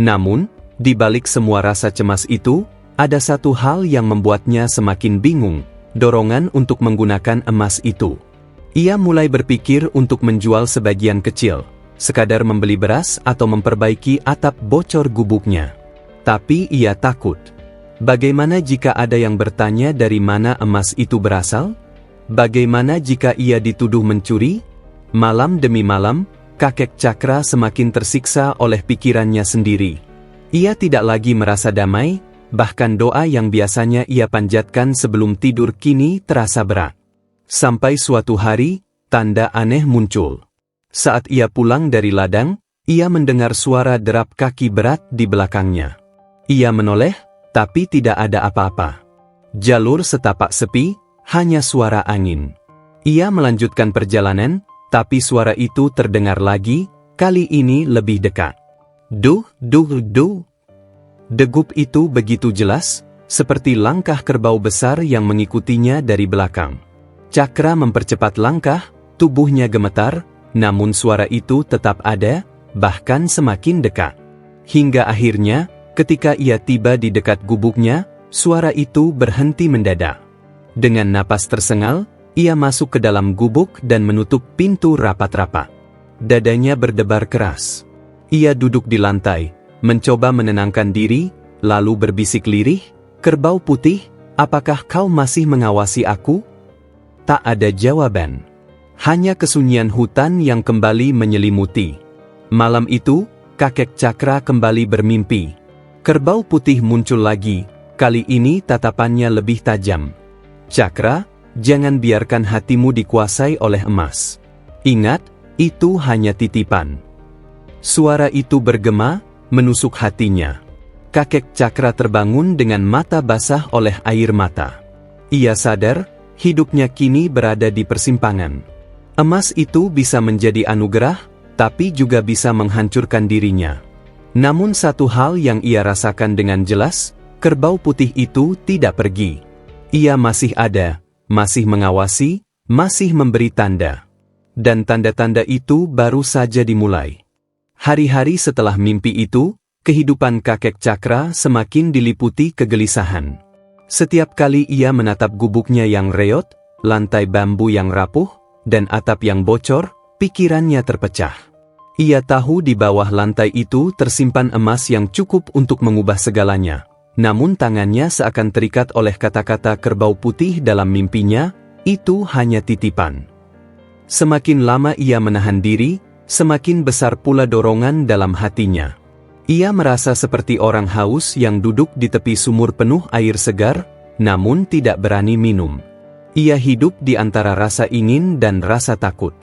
Namun, di balik semua rasa cemas itu, ada satu hal yang membuatnya semakin bingung, dorongan untuk menggunakan emas itu. Ia mulai berpikir untuk menjual sebagian kecil, sekadar membeli beras atau memperbaiki atap bocor gubuknya. Tapi ia takut. Bagaimana jika ada yang bertanya dari mana emas itu berasal? Bagaimana jika ia dituduh mencuri? Malam demi malam, kakek Cakra semakin tersiksa oleh pikirannya sendiri. Ia tidak lagi merasa damai, bahkan doa yang biasanya ia panjatkan sebelum tidur kini terasa berat. Sampai suatu hari, tanda aneh muncul. Saat ia pulang dari ladang, ia mendengar suara derap kaki berat di belakangnya. Ia menoleh, tapi tidak ada apa-apa. Jalur setapak sepi, hanya suara angin. Ia melanjutkan perjalanan, tapi suara itu terdengar lagi, kali ini lebih dekat. Duh, duh, duh. Degup itu begitu jelas, seperti langkah kerbau besar yang mengikutinya dari belakang. Cakra mempercepat langkah, tubuhnya gemetar, namun suara itu tetap ada, bahkan semakin dekat. Hingga akhirnya, ketika ia tiba di dekat gubuknya, suara itu berhenti mendadak. Dengan napas tersengal, ia masuk ke dalam gubuk dan menutup pintu rapat-rapat. Dadanya berdebar keras. Ia duduk di lantai, mencoba menenangkan diri, lalu berbisik lirih, "Kerbau putih, apakah kau masih mengawasi aku?" Tak ada jawaban. Hanya kesunyian hutan yang kembali menyelimuti. Malam itu, kakek Cakra kembali bermimpi. Kerbau putih muncul lagi, kali ini tatapannya lebih tajam. "Cakra, jangan biarkan hatimu dikuasai oleh emas. Ingat, itu hanya titipan." Suara itu bergema, menusuk hatinya. Kakek Cakra terbangun dengan mata basah oleh air mata. Ia sadar, hidupnya kini berada di persimpangan. Emas itu bisa menjadi anugerah, tapi juga bisa menghancurkan dirinya. Namun satu hal yang ia rasakan dengan jelas, kerbau putih itu tidak pergi. Ia masih ada, masih mengawasi, masih memberi tanda. Dan tanda-tanda itu baru saja dimulai. Hari-hari setelah mimpi itu, kehidupan kakek Cakra semakin diliputi kegelisahan. Setiap kali ia menatap gubuknya yang reot, lantai bambu yang rapuh, dan atap yang bocor, pikirannya terpecah. Ia tahu di bawah lantai itu tersimpan emas yang cukup untuk mengubah segalanya. Namun tangannya seakan terikat oleh kata-kata kerbau putih dalam mimpinya, itu hanya titipan. Semakin lama ia menahan diri, semakin besar pula dorongan dalam hatinya. Ia merasa seperti orang haus yang duduk di tepi sumur penuh air segar, namun tidak berani minum. Ia hidup di antara rasa ingin dan rasa takut.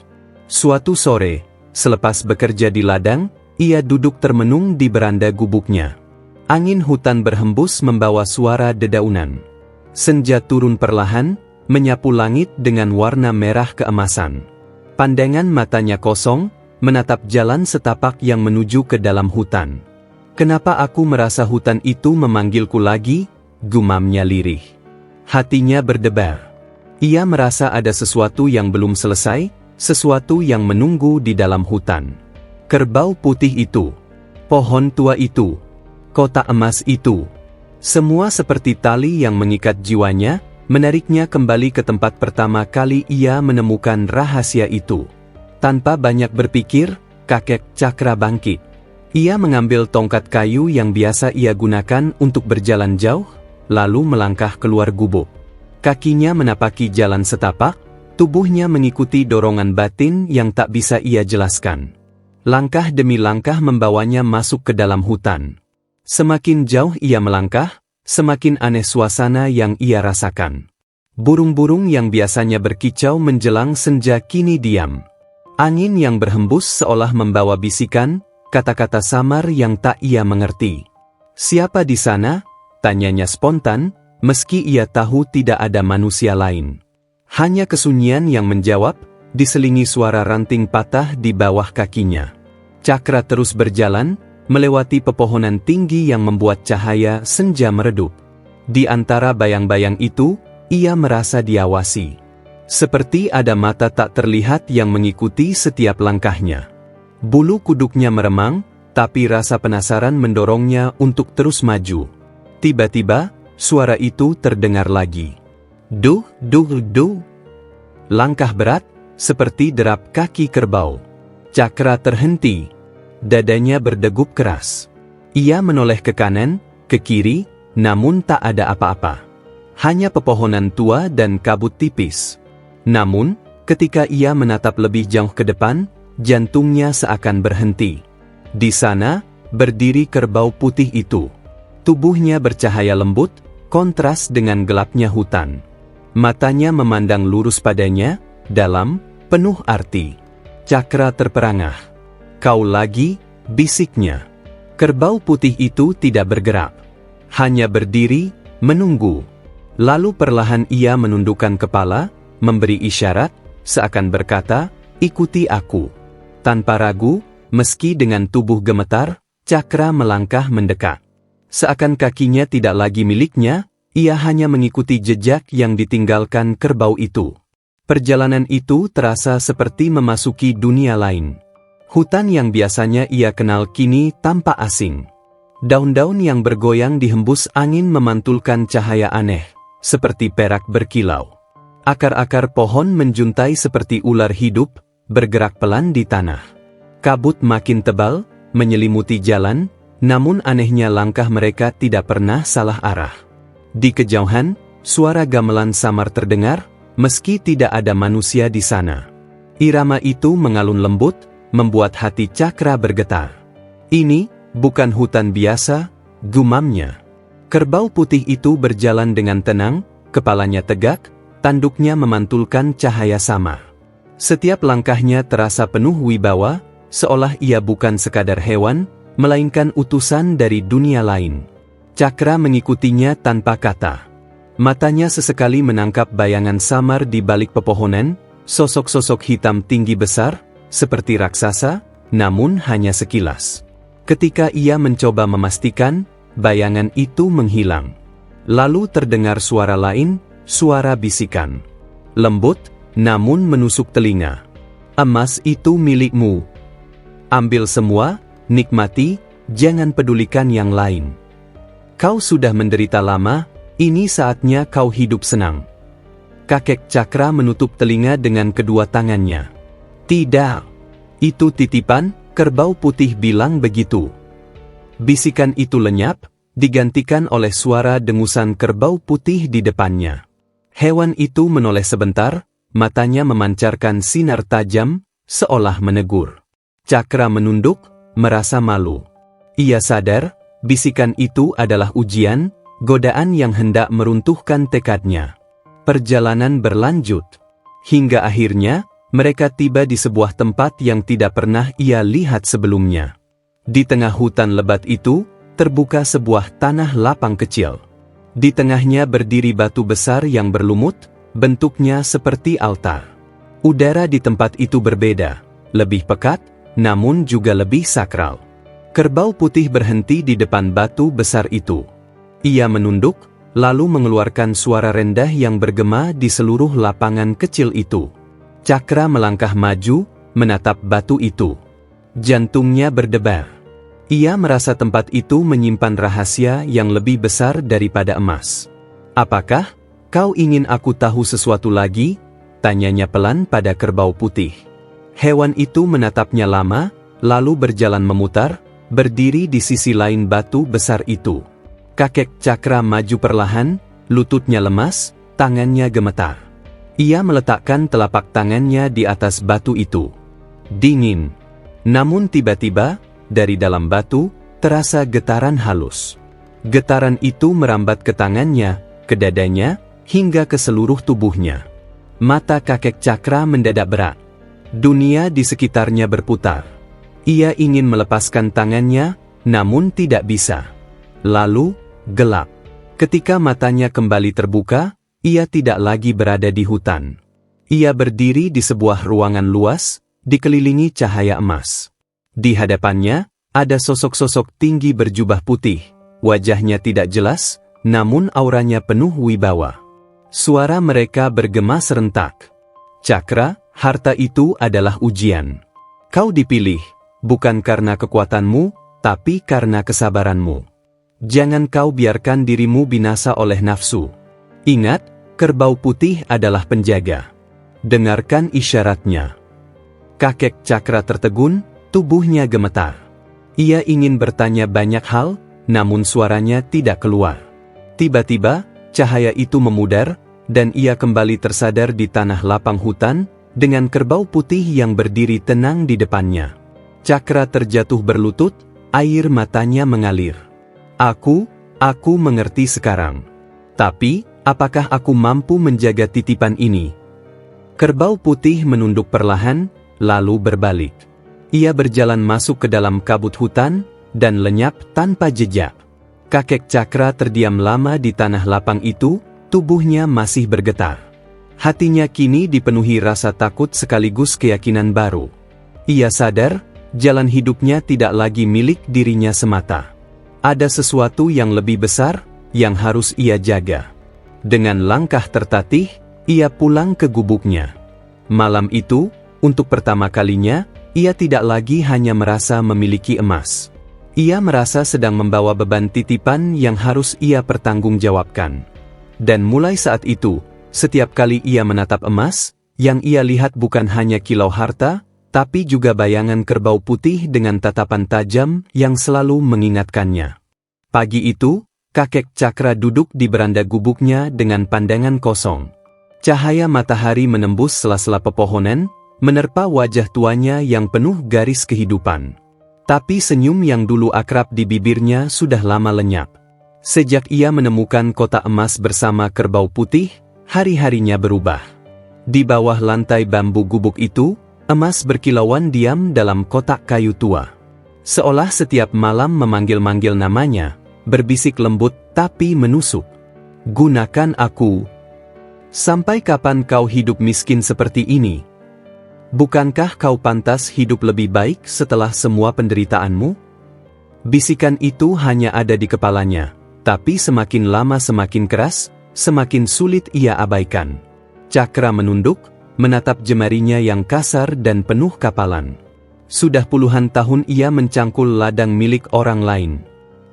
Suatu sore, selepas bekerja di ladang, ia duduk termenung di beranda gubuknya. Angin hutan berhembus membawa suara dedaunan. Senja turun perlahan, menyapu langit dengan warna merah keemasan. Pandangan matanya kosong, menatap jalan setapak yang menuju ke dalam hutan. "Kenapa aku merasa hutan itu memanggilku lagi?" gumamnya lirih. Hatinya berdebar. Ia merasa ada sesuatu yang belum selesai, sesuatu yang menunggu di dalam hutan. Kerbau putih itu, pohon tua itu, kotak emas itu, semua seperti tali yang mengikat jiwanya, menariknya kembali ke tempat pertama kali ia menemukan rahasia itu. Tanpa banyak berpikir, kakek Cakra bangkit. Ia mengambil tongkat kayu yang biasa ia gunakan untuk berjalan jauh, lalu melangkah keluar gubuk. Kakinya menapaki jalan setapak, tubuhnya mengikuti dorongan batin yang tak bisa ia jelaskan. Langkah demi langkah membawanya masuk ke dalam hutan. Semakin jauh ia melangkah, semakin aneh suasana yang ia rasakan. Burung-burung yang biasanya berkicau menjelang senja kini diam. Angin yang berhembus seolah membawa bisikan, kata-kata samar yang tak ia mengerti. "Siapa di sana?" tanyanya spontan, meski ia tahu tidak ada manusia lain. Hanya kesunyian yang menjawab, diselingi suara ranting patah di bawah kakinya. Cakra terus berjalan, melewati pepohonan tinggi yang membuat cahaya senja meredup. Di antara bayang-bayang itu, ia merasa diawasi. Seperti ada mata tak terlihat yang mengikuti setiap langkahnya. Bulu kuduknya meremang, tapi rasa penasaran mendorongnya untuk terus maju. Tiba-tiba, suara itu terdengar lagi. Duh, duh, duh. Langkah berat, seperti derap kaki kerbau. Cakra terhenti. Dadanya berdegup keras. Ia menoleh ke kanan, ke kiri, namun tak ada apa-apa. Hanya pepohonan tua dan kabut tipis. Namun, ketika ia menatap lebih jauh ke depan, jantungnya seakan berhenti. Di sana, berdiri kerbau putih itu. Tubuhnya bercahaya lembut, kontras dengan gelapnya hutan. Matanya memandang lurus padanya, dalam, penuh arti. Cakra terperangah. "Kau lagi?" bisiknya. Kerbau putih itu tidak bergerak. Hanya berdiri, menunggu. Lalu perlahan ia menundukkan kepala, memberi isyarat, seakan berkata, "Ikuti aku." Tanpa ragu, meski dengan tubuh gemetar, Cakra melangkah mendekat. Seakan kakinya tidak lagi miliknya, ia hanya mengikuti jejak yang ditinggalkan kerbau itu. Perjalanan itu terasa seperti memasuki dunia lain. Hutan yang biasanya ia kenal kini tampak asing. Daun-daun yang bergoyang dihembus angin memantulkan cahaya aneh, seperti perak berkilau. Akar-akar pohon menjuntai seperti ular hidup, bergerak pelan di tanah. Kabut makin tebal, menyelimuti jalan, namun anehnya langkah mereka tidak pernah salah arah. Di kejauhan, suara gamelan samar terdengar, meski tidak ada manusia di sana. Irama itu mengalun lembut, membuat hati Cakra bergetar. Ini bukan hutan biasa, gumamnya. Kerbau putih itu berjalan dengan tenang, kepalanya tegak, tanduknya memantulkan cahaya samar. Setiap langkahnya terasa penuh wibawa, seolah ia bukan sekadar hewan, melainkan utusan dari dunia lain. Cakra mengikutinya tanpa kata. Matanya sesekali menangkap bayangan samar di balik pepohonan, sosok-sosok hitam tinggi besar, seperti raksasa, namun hanya sekilas. Ketika ia mencoba memastikan, bayangan itu menghilang. Lalu terdengar suara lain, suara bisikan. Lembut, namun menusuk telinga. Emas itu milikmu. Ambil semua, nikmati, jangan pedulikan yang lain. Kau sudah menderita lama, ini saatnya kau hidup senang. Kakek Cakra menutup telinga dengan kedua tangannya. Tidak, itu titipan, kerbau putih bilang begitu. Bisikan itu lenyap, digantikan oleh suara dengusan kerbau putih di depannya. Hewan itu menoleh sebentar, matanya memancarkan sinar tajam, seolah menegur. Cakra menunduk, merasa malu. Ia sadar, bisikan itu adalah ujian, godaan yang hendak meruntuhkan tekadnya. Perjalanan berlanjut. Hingga akhirnya, mereka tiba di sebuah tempat yang tidak pernah ia lihat sebelumnya. Di tengah hutan lebat itu, terbuka sebuah tanah lapang kecil. Di tengahnya berdiri batu besar yang berlumut, bentuknya seperti altar. Udara di tempat itu berbeda, lebih pekat, namun juga lebih sakral. Kerbau putih berhenti di depan batu besar itu. Ia menunduk, lalu mengeluarkan suara rendah yang bergema di seluruh lapangan kecil itu. Cakra melangkah maju, menatap batu itu. Jantungnya berdebar. Ia merasa tempat itu menyimpan rahasia yang lebih besar daripada emas. Apakah kau ingin aku tahu sesuatu lagi? Tanyanya pelan pada kerbau putih. Hewan itu menatapnya lama, lalu berjalan memutar, berdiri di sisi lain batu besar itu. Kakek Cakra maju perlahan, lututnya lemas, tangannya gemetar. Ia meletakkan telapak tangannya di atas batu itu. Dingin. Namun tiba-tiba, dari dalam batu, terasa getaran halus. Getaran itu merambat ke tangannya, ke dadanya, hingga ke seluruh tubuhnya. Mata kakek Cakra mendadak berat. Dunia di sekitarnya berputar. Ia ingin melepaskan tangannya, namun tidak bisa. Lalu, gelap. Ketika matanya kembali terbuka, ia tidak lagi berada di hutan. Ia berdiri di sebuah ruangan luas, dikelilingi cahaya emas. Di hadapannya, ada sosok-sosok tinggi berjubah putih. Wajahnya tidak jelas, namun auranya penuh wibawa. Suara mereka bergema serentak. Cakra, harta itu adalah ujian. Kau dipilih, bukan karena kekuatanmu, tapi karena kesabaranmu. Jangan kau biarkan dirimu binasa oleh nafsu. Ingat, kerbau putih adalah penjaga. Dengarkan isyaratnya. Kakek Cakra tertegun, tubuhnya gemetar. Ia ingin bertanya banyak hal, namun suaranya tidak keluar. Tiba-tiba, cahaya itu memudar, dan ia kembali tersadar di tanah lapang hutan, dengan kerbau putih yang berdiri tenang di depannya. Cakra terjatuh berlutut, air matanya mengalir. Aku mengerti sekarang. Tapi, apakah aku mampu menjaga titipan ini? Kerbau putih menunduk perlahan, lalu berbalik. Ia berjalan masuk ke dalam kabut hutan, dan lenyap tanpa jejak. Kakek Cakra terdiam lama di tanah lapang itu, tubuhnya masih bergetar. Hatinya kini dipenuhi rasa takut sekaligus keyakinan baru. Ia sadar, jalan hidupnya tidak lagi milik dirinya semata. Ada sesuatu yang lebih besar, yang harus ia jaga. Dengan langkah tertatih, ia pulang ke gubuknya. Malam itu, untuk pertama kalinya, ia tidak lagi hanya merasa memiliki emas. Ia merasa sedang membawa beban titipan yang harus ia pertanggungjawabkan. Dan mulai saat itu, setiap kali ia menatap emas, yang ia lihat bukan hanya kilau harta, tapi juga bayangan kerbau putih dengan tatapan tajam yang selalu mengingatkannya. Pagi itu, kakek Cakra duduk di beranda gubuknya dengan pandangan kosong. Cahaya matahari menembus sela-sela pepohonan, menerpa wajah tuanya yang penuh garis kehidupan. Tapi senyum yang dulu akrab di bibirnya sudah lama lenyap. Sejak ia menemukan kotak emas bersama kerbau putih, hari-harinya berubah. Di bawah lantai bambu gubuk itu, emas berkilauan diam dalam kotak kayu tua. Seolah setiap malam memanggil-manggil namanya, berbisik lembut tapi menusuk. Gunakan aku. Sampai kapan kau hidup miskin seperti ini? Bukankah kau pantas hidup lebih baik setelah semua penderitaanmu? Bisikan itu hanya ada di kepalanya, tapi semakin lama semakin keras, semakin sulit ia abaikan. Cakra menunduk, menatap jemarinya yang kasar dan penuh kapalan. Sudah puluhan tahun ia mencangkul ladang milik orang lain.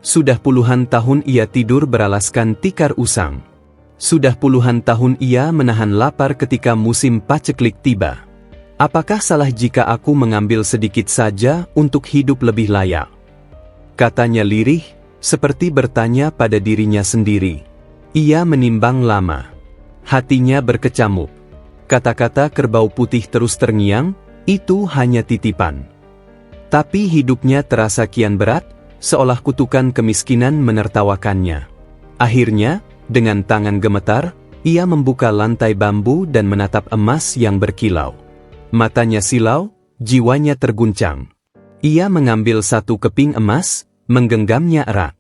Sudah puluhan tahun ia tidur beralaskan tikar usang. Sudah puluhan tahun ia menahan lapar ketika musim paceklik tiba. Apakah salah jika aku mengambil sedikit saja untuk hidup lebih layak? Katanya lirih, seperti bertanya pada dirinya sendiri. Ia menimbang lama. Hatinya berkecamuk. Kata-kata kerbau putih terus terngiang, itu hanya titipan. Tapi hidupnya terasa kian berat, seolah kutukan kemiskinan menertawakannya. Akhirnya, dengan tangan gemetar, ia membuka lantai bambu dan menatap emas yang berkilau. Matanya silau, jiwanya terguncang. Ia mengambil satu keping emas, menggenggamnya erat.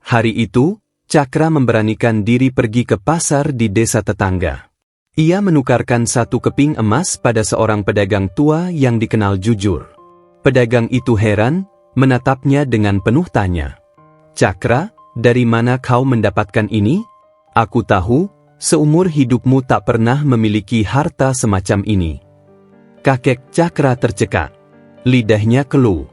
Hari itu, Cakra memberanikan diri pergi ke pasar di desa tetangga. Ia menukarkan satu keping emas pada seorang pedagang tua yang dikenal jujur. Pedagang itu heran, menatapnya dengan penuh tanya. Cakra, dari mana kau mendapatkan ini? Aku tahu, seumur hidupmu tak pernah memiliki harta semacam ini. Kakek Cakra tercekat. Lidahnya keluh.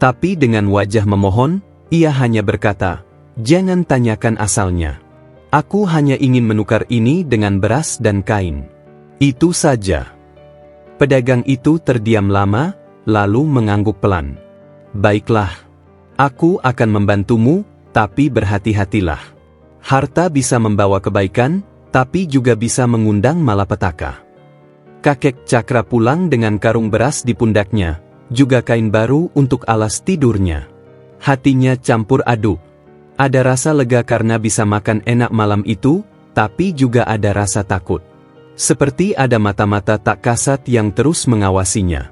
Tapi dengan wajah memohon, ia hanya berkata, "Jangan tanyakan asalnya. Aku hanya ingin menukar ini dengan beras dan kain. Itu saja." Pedagang itu terdiam lama, lalu mengangguk pelan. "Baiklah. Aku akan membantumu, tapi berhati-hatilah. Harta bisa membawa kebaikan, tapi juga bisa mengundang malapetaka." Kakek Cakra pulang dengan karung beras di pundaknya, juga kain baru untuk alas tidurnya. Hatinya campur aduk. Ada rasa lega karena bisa makan enak malam itu, tapi juga ada rasa takut. Seperti ada mata-mata tak kasat yang terus mengawasinya.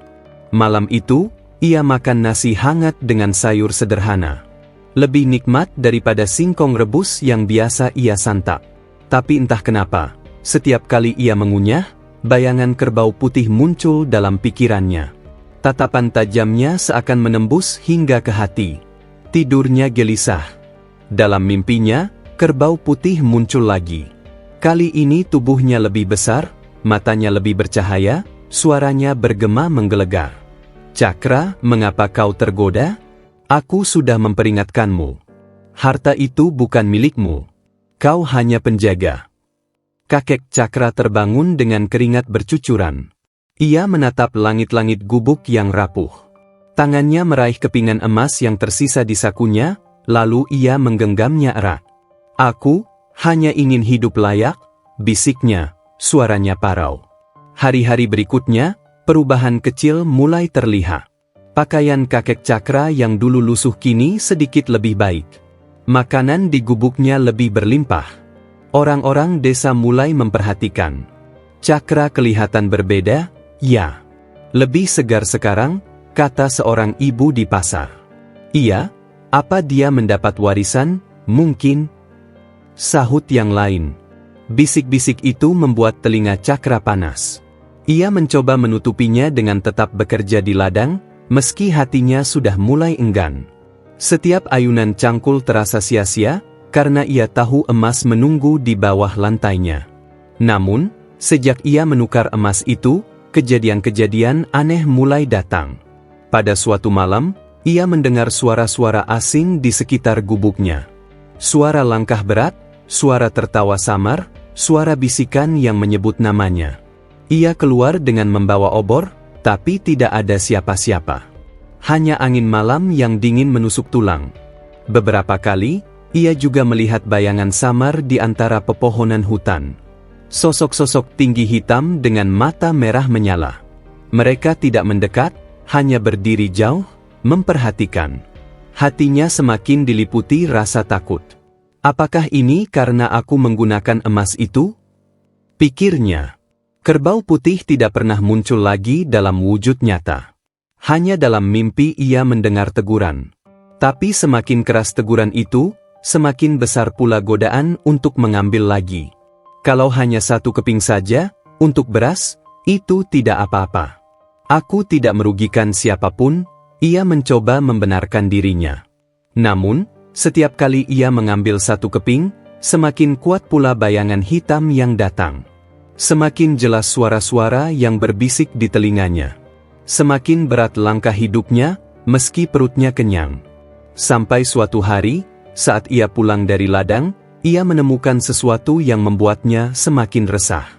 Malam itu, ia makan nasi hangat dengan sayur sederhana. Lebih nikmat daripada singkong rebus yang biasa ia santap. Tapi entah kenapa, setiap kali ia mengunyah, bayangan kerbau putih muncul dalam pikirannya. Tatapan tajamnya seakan menembus hingga ke hati. Tidurnya gelisah. Dalam mimpinya, kerbau putih muncul lagi. Kali ini tubuhnya lebih besar, matanya lebih bercahaya, suaranya bergema menggelegar. "Cakra, mengapa kau tergoda? Aku sudah memperingatkanmu. Harta itu bukan milikmu. Kau hanya penjaga." Kakek Cakra terbangun dengan keringat bercucuran. Ia menatap langit-langit gubuk yang rapuh. Tangannya meraih kepingan emas yang tersisa di sakunya, lalu ia menggenggamnya erat. "Aku hanya ingin hidup layak," bisiknya, suaranya parau. Hari-hari berikutnya, perubahan kecil mulai terlihat. Pakaian kakek Cakra yang dulu lusuh kini sedikit lebih baik. Makanan di gubuknya lebih berlimpah. Orang-orang desa mulai memperhatikan. Cakra kelihatan berbeda, ya. Lebih segar sekarang, kata seorang ibu di pasar. "Iya, apa dia mendapat warisan? Mungkin," sahut yang lain. Bisik-bisik itu membuat telinga Cakra panas. Ia mencoba menutupinya dengan tetap bekerja di ladang, meski hatinya sudah mulai enggan. Setiap ayunan cangkul terasa sia-sia, karena ia tahu emas menunggu di bawah lantainya. Namun, sejak ia menukar emas itu, kejadian-kejadian aneh mulai datang. Pada suatu malam, ia mendengar suara-suara asing di sekitar gubuknya. Suara langkah berat, suara tertawa samar, suara bisikan yang menyebut namanya. Ia keluar dengan membawa obor, Tapi tidak ada siapa-siapa. Hanya angin malam yang dingin menusuk tulang. Beberapa kali, ia juga melihat bayangan samar di antara pepohonan hutan. Sosok-sosok tinggi hitam dengan mata merah menyala. Mereka tidak mendekat, hanya berdiri jauh, memperhatikan. Hatinya semakin diliputi rasa takut. Apakah ini karena aku menggunakan emas itu? Pikirnya. Kerbau putih tidak pernah muncul lagi dalam wujud nyata. Hanya dalam mimpi ia mendengar teguran. Tapi semakin keras teguran itu, semakin besar pula godaan untuk mengambil lagi. Kalau hanya satu keping saja, untuk beras, itu tidak apa-apa. Aku tidak merugikan siapapun, ia mencoba membenarkan dirinya. Namun, setiap kali ia mengambil satu keping, semakin kuat pula bayangan hitam yang datang. Semakin jelas suara-suara yang berbisik di telinganya. Semakin berat langkah hidupnya, meski perutnya kenyang. Sampai suatu hari, saat ia pulang dari ladang, ia menemukan sesuatu yang membuatnya semakin resah.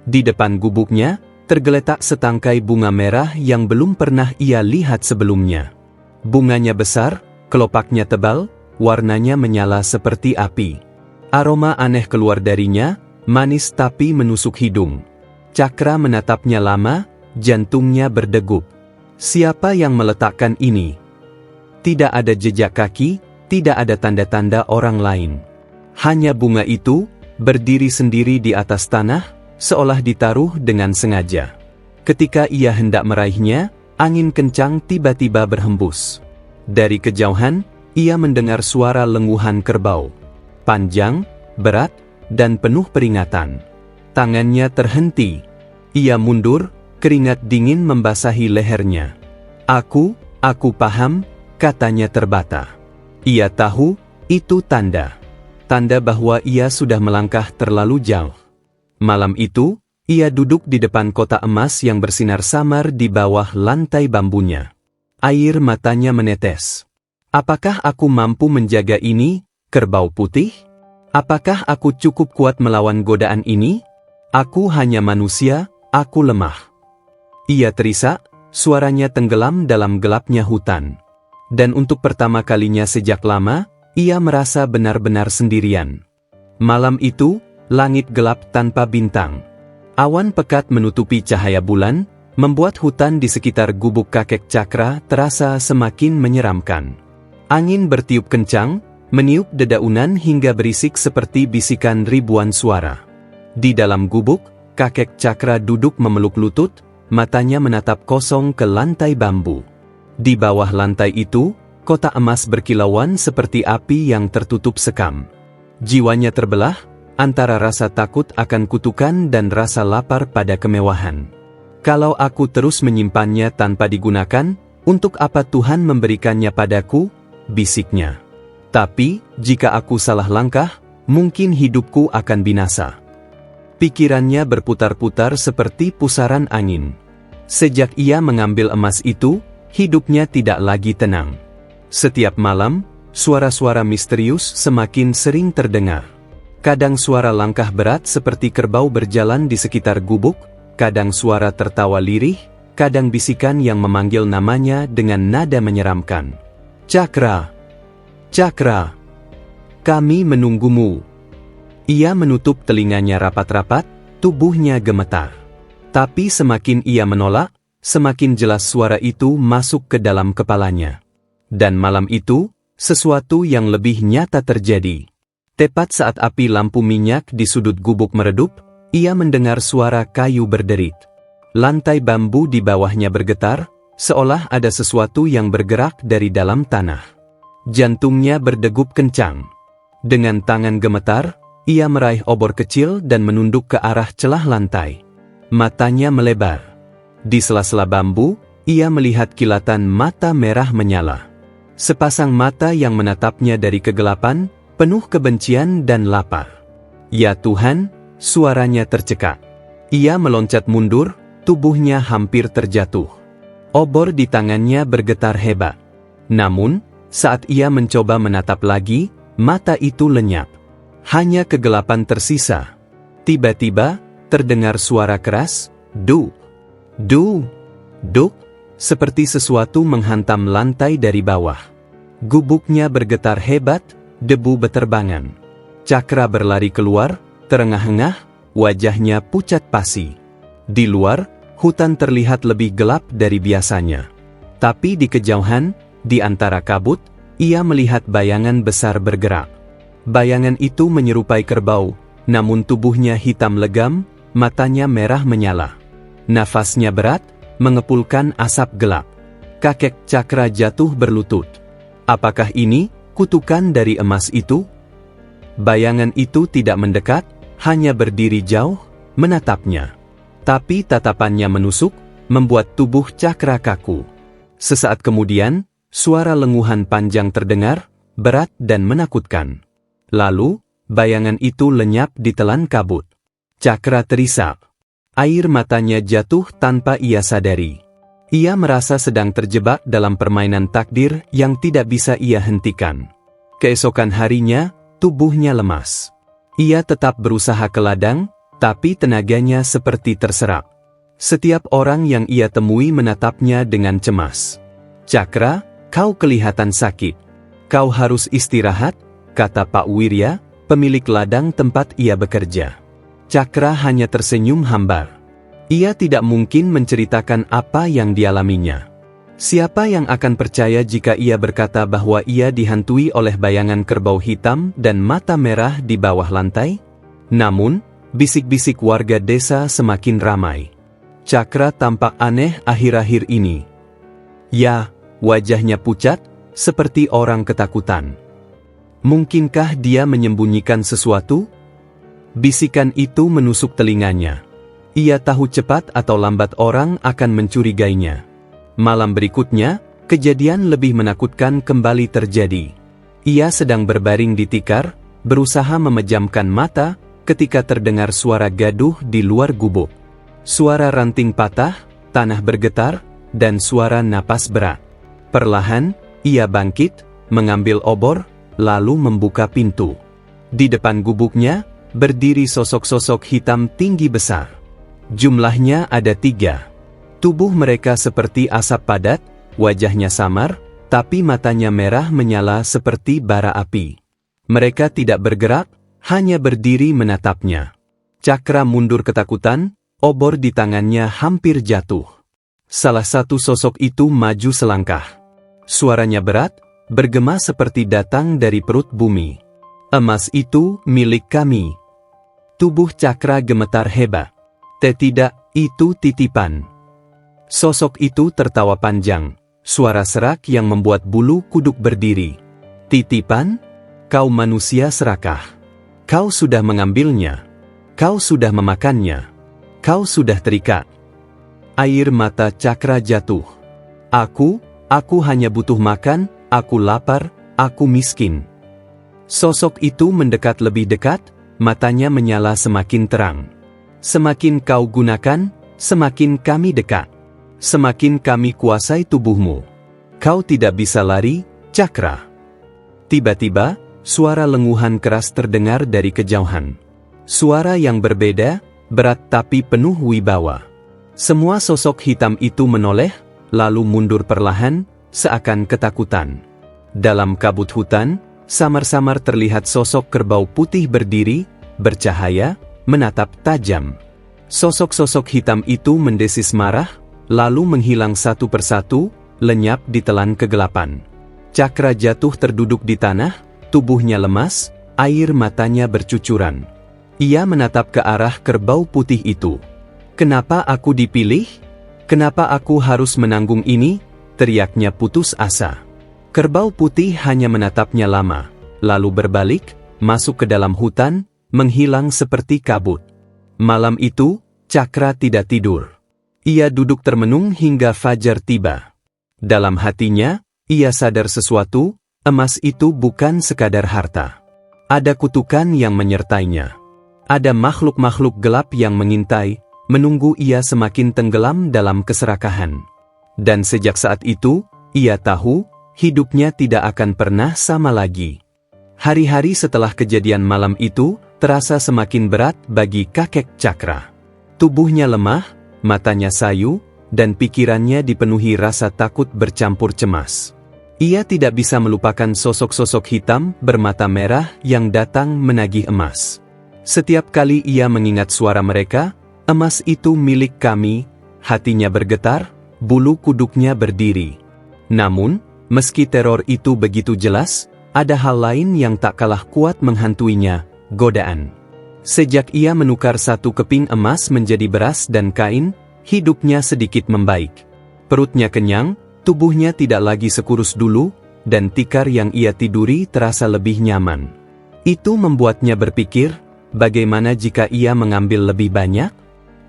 Di depan gubuknya, tergeletak setangkai bunga merah yang belum pernah ia lihat sebelumnya. Bunganya besar, kelopaknya tebal, warnanya menyala seperti api. Aroma aneh keluar darinya, manis tapi menusuk hidung. Cakra menatapnya lama, jantungnya berdegup. Siapa yang meletakkan ini? Tidak ada jejak kaki, tidak ada tanda-tanda orang lain. Hanya bunga itu, berdiri sendiri di atas tanah, seolah ditaruh dengan sengaja. Ketika ia hendak meraihnya, angin kencang tiba-tiba berhembus. Dari kejauhan, ia mendengar suara lenguhan kerbau. Panjang, berat, dan penuh peringatan. Tangannya terhenti. Ia mundur, keringat dingin membasahi lehernya. Aku paham, katanya terbata. Ia tahu, itu tanda. Tanda bahwa ia sudah melangkah terlalu jauh. Malam itu, ia duduk di depan kotak emas yang bersinar samar di bawah lantai bambunya. Air matanya menetes. Apakah aku mampu menjaga ini, kerbau putih? Apakah aku cukup kuat melawan godaan ini? Aku hanya manusia, aku lemah. Ia terisak, suaranya tenggelam dalam gelapnya hutan. Dan untuk pertama kalinya sejak lama, ia merasa benar-benar sendirian. Malam itu, langit gelap tanpa bintang. Awan pekat menutupi cahaya bulan, membuat hutan di sekitar gubuk kakek Cakra terasa semakin menyeramkan. Angin bertiup kencang, meniup dedaunan hingga berisik seperti bisikan ribuan suara. Di dalam gubuk, kakek Cakra duduk memeluk lutut, matanya menatap kosong ke lantai bambu. Di bawah lantai itu, kotak emas berkilauan seperti api yang tertutup sekam. Jiwanya terbelah, antara rasa takut akan kutukan dan rasa lapar pada kemewahan. Kalau aku terus menyimpannya tanpa digunakan, untuk apa Tuhan memberikannya padaku? Bisiknya. Tapi, jika aku salah langkah, mungkin hidupku akan binasa. Pikirannya berputar-putar seperti pusaran angin. Sejak ia mengambil emas itu, hidupnya tidak lagi tenang. Setiap malam, suara-suara misterius semakin sering terdengar. Kadang suara langkah berat seperti kerbau berjalan di sekitar gubuk, kadang suara tertawa lirih, kadang bisikan yang memanggil namanya dengan nada menyeramkan. Cakra! Cakra! Kami menunggumu. Ia menutup telinganya rapat-rapat, tubuhnya gemetar. Tapi semakin ia menolak, semakin jelas suara itu masuk ke dalam kepalanya. Dan malam itu, sesuatu yang lebih nyata terjadi. Tepat saat api lampu minyak di sudut gubuk meredup, ia mendengar suara kayu berderit. Lantai bambu di bawahnya bergetar, seolah ada sesuatu yang bergerak dari dalam tanah. Jantungnya berdegup kencang. Dengan tangan gemetar, ia meraih obor kecil dan menunduk ke arah celah lantai. Matanya melebar. Di sela-sela bambu, ia melihat kilatan mata merah menyala. Sepasang mata yang menatapnya dari kegelapan, penuh kebencian dan lapar. Ya Tuhan, suaranya tercekak. Ia meloncat mundur, tubuhnya hampir terjatuh. Obor di tangannya bergetar hebat. Namun, saat ia mencoba menatap lagi, mata itu lenyap. Hanya kegelapan tersisa. Tiba-tiba, terdengar suara keras, "Du! Du! Duk, seperti sesuatu menghantam lantai dari bawah. Gubuknya bergetar hebat, debu beterbangan. Cakra berlari keluar, terengah-engah, wajahnya pucat pasi. Di luar, hutan terlihat lebih gelap dari biasanya. Tapi di kejauhan, di antara kabut, ia melihat bayangan besar bergerak. Bayangan itu menyerupai kerbau, namun tubuhnya hitam legam, matanya merah menyala. Nafasnya berat, mengepulkan asap gelap. Kakek Cakra jatuh berlutut. Apakah ini kutukan dari emas itu? Bayangan itu tidak mendekat, hanya berdiri jauh, menatapnya. Tapi tatapannya menusuk, membuat tubuh Cakra kaku. Sesaat kemudian, suara lenguhan panjang terdengar, berat dan menakutkan. Lalu, bayangan itu lenyap ditelan kabut. Cakra terisak. Air matanya jatuh tanpa ia sadari. Ia merasa sedang terjebak dalam permainan takdir yang tidak bisa ia hentikan. Keesokan harinya, tubuhnya lemas. Ia tetap berusaha ke ladang, tapi tenaganya seperti terserap. Setiap orang yang ia temui menatapnya dengan cemas. "Cakra, kau kelihatan sakit. Kau harus istirahat," kata Pak Wirya, pemilik ladang tempat ia bekerja. Cakra hanya tersenyum hambar. Ia tidak mungkin menceritakan apa yang dialaminya. Siapa yang akan percaya jika ia berkata bahwa ia dihantui oleh bayangan kerbau hitam dan mata merah di bawah lantai? Namun, bisik-bisik warga desa semakin ramai. Cakra tampak aneh akhir-akhir ini. Ya, wajahnya pucat, seperti orang ketakutan. Mungkinkah dia menyembunyikan sesuatu? Bisikan itu menusuk telinganya. Ia tahu cepat atau lambat orang akan mencurigainya. Malam berikutnya, kejadian lebih menakutkan kembali terjadi. Ia sedang berbaring di tikar, berusaha memejamkan mata, ketika terdengar suara gaduh di luar gubuk. Suara ranting patah, tanah bergetar, dan suara napas berat. Perlahan, ia bangkit, mengambil obor, lalu membuka pintu. Di depan gubuknya, berdiri sosok-sosok hitam tinggi besar. Jumlahnya ada 3. Tubuh mereka seperti asap padat, wajahnya samar, tapi matanya merah menyala seperti bara api. Mereka tidak bergerak, hanya berdiri menatapnya. Cakra mundur ketakutan, obor di tangannya hampir jatuh. Salah satu sosok itu maju selangkah. Suaranya berat, bergema seperti datang dari perut bumi. "Emas itu milik kami." Tubuh Cakra gemetar hebat. "Tidak, itu titipan." Sosok itu tertawa panjang, suara serak yang membuat bulu kuduk berdiri. "Titipan? Kau manusia serakah. Kau sudah mengambilnya. Kau sudah memakannya. Kau sudah terikat." Air mata Cakra jatuh. Aku hanya butuh makan, aku lapar, aku miskin." Sosok itu mendekat lebih dekat, matanya menyala semakin terang. "Semakin kau gunakan, semakin kami dekat. Semakin kami kuasai tubuhmu. Kau tidak bisa lari, Cakra." Tiba-tiba, suara lenguhan keras terdengar dari kejauhan. Suara yang berbeda, berat tapi penuh wibawa. Semua sosok hitam itu menoleh, lalu mundur perlahan, seakan ketakutan. Dalam kabut hutan, samar-samar terlihat sosok kerbau putih berdiri, bercahaya, menatap tajam. Sosok-sosok hitam itu mendesis marah, lalu menghilang satu persatu, lenyap ditelan kegelapan. Cakra jatuh terduduk di tanah, tubuhnya lemas, air matanya bercucuran. Ia menatap ke arah kerbau putih itu. "Kenapa aku dipilih? Kenapa aku harus menanggung ini?" teriaknya putus asa. Kerbau putih hanya menatapnya lama, lalu berbalik, masuk ke dalam hutan, menghilang seperti kabut. Malam itu, Cakra tidak tidur. Ia duduk termenung hingga fajar tiba. Dalam hatinya, ia sadar sesuatu, emas itu bukan sekadar harta. Ada kutukan yang menyertainya. Ada makhluk-makhluk gelap yang mengintai, menunggu ia semakin tenggelam dalam keserakahan. Dan sejak saat itu, ia tahu, hidupnya tidak akan pernah sama lagi. Hari-hari setelah kejadian malam itu, terasa semakin berat bagi kakek Cakra. Tubuhnya lemah, matanya sayu, dan pikirannya dipenuhi rasa takut bercampur cemas. Ia tidak bisa melupakan sosok-sosok hitam bermata merah yang datang menagih emas. Setiap kali ia mengingat suara mereka, "Emas itu milik kami," hatinya bergetar, bulu kuduknya berdiri. Namun, meski teror itu begitu jelas, ada hal lain yang tak kalah kuat menghantuinya, godaan. Sejak ia menukar satu keping emas menjadi beras dan kain, hidupnya sedikit membaik. Perutnya kenyang, tubuhnya tidak lagi sekurus dulu, dan tikar yang ia tiduri terasa lebih nyaman. Itu membuatnya berpikir, bagaimana jika ia mengambil lebih banyak?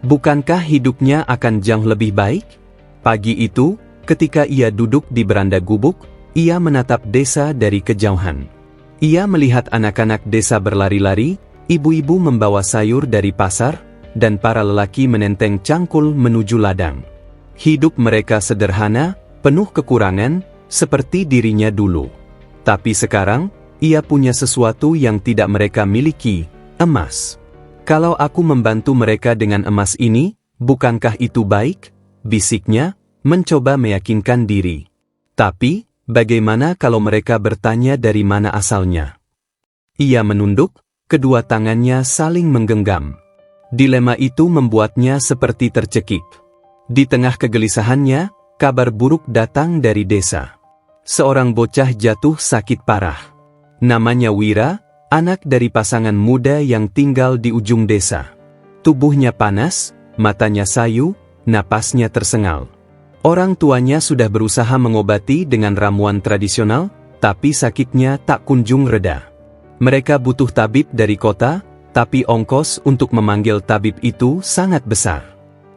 Bukankah hidupnya akan jauh lebih baik? Pagi itu, ketika ia duduk di beranda gubuk, ia menatap desa dari kejauhan. Ia melihat anak-anak desa berlari-lari, ibu-ibu membawa sayur dari pasar, dan para lelaki menenteng cangkul menuju ladang. Hidup mereka sederhana, penuh kekurangan, seperti dirinya dulu. Tapi sekarang, ia punya sesuatu yang tidak mereka miliki, emas. "Kalau aku membantu mereka dengan emas ini, bukankah itu baik?" bisiknya, mencoba meyakinkan diri. Tapi, bagaimana kalau mereka bertanya dari mana asalnya? Ia menunduk, kedua tangannya saling menggenggam. Dilema itu membuatnya seperti tercekik. Di tengah kegelisahannya, kabar buruk datang dari desa. Seorang bocah jatuh sakit parah. Namanya Wira, anak dari pasangan muda yang tinggal di ujung desa. Tubuhnya panas, matanya sayu, napasnya tersengal. Orang tuanya sudah berusaha mengobati dengan ramuan tradisional, tapi sakitnya tak kunjung reda. Mereka butuh tabib dari kota, tapi ongkos untuk memanggil tabib itu sangat besar.